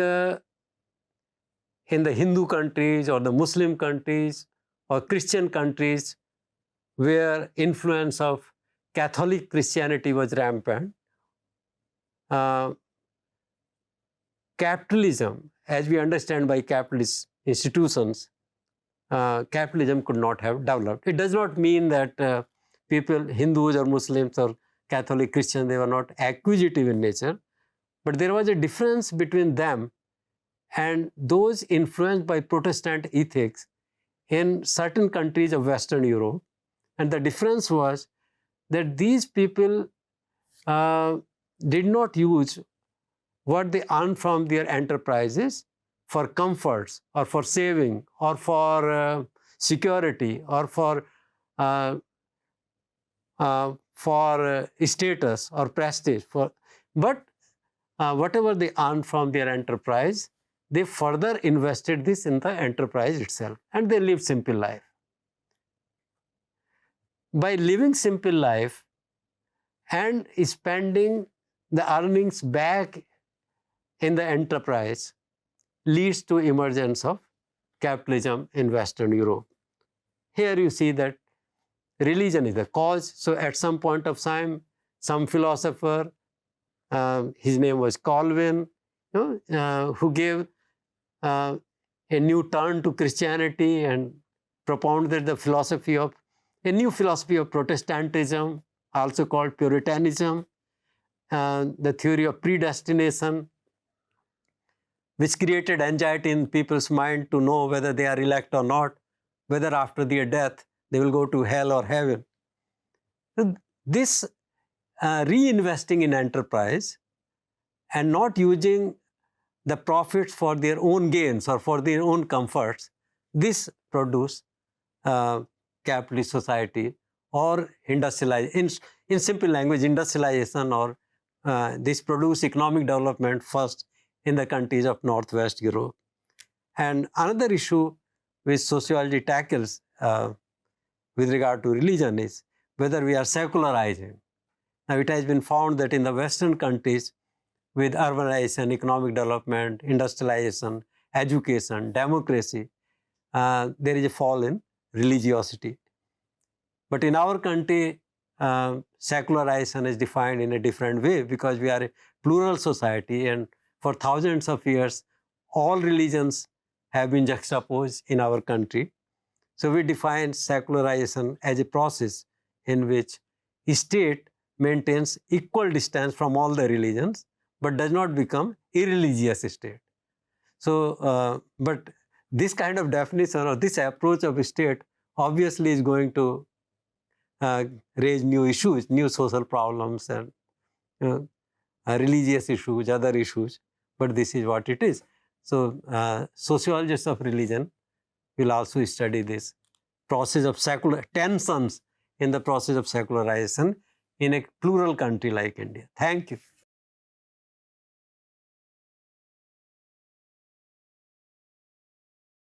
in the Hindu countries or the Muslim countries or Christian countries where influence of Catholic Christianity was rampant, capitalism, as we understand by capitalist institutions, capitalism could not have developed. It does not mean that people, Hindus or Muslims or Catholic, Christian, they were not acquisitive in nature, but there was a difference between them and those influenced by Protestant ethics in certain countries of Western Europe. And the difference was that these people did not use what they earned from their enterprises for comforts or for saving or for security or for status or prestige. But whatever they earned from their enterprise, they further invested this in the enterprise itself, and they lived simple life. By living simple life and spending the earnings back in the enterprise leads to emergence of capitalism in Western Europe. Here you see that religion is the cause. So at some point of time, some philosopher, his name was Calvin, who gave a new turn to Christianity and propounded the philosophy of a new philosophy of Protestantism, also called Puritanism, the theory of predestination, which created anxiety in people's mind to know whether they are elect or not, whether after their death they will go to hell or heaven. So this reinvesting in enterprise and not using the profits for their own gains or for their own comforts, this produce capitalist society or industrialization. In simple language, industrialization or this produce economic development first in the countries of Northwest Europe. And another issue which sociology tackles with regard to religion is whether we are secularizing. Now it has been found that in the Western countries, with urbanization, economic development, industrialization, education, democracy, there is a fall in religiosity. But in our country, secularization is defined in a different way because we are a plural society, and for thousands of years, all religions have been juxtaposed in our country. So we define secularization as a process in which a state maintains equal distance from all the religions, but does not become irreligious state. So, but this kind of definition or this approach of a state obviously is going to raise new issues, new social problems and religious issues, other issues, but this is what it is. So, sociologists of religion will also study this process of tensions in the process of secularization in a plural country like India. Thank you.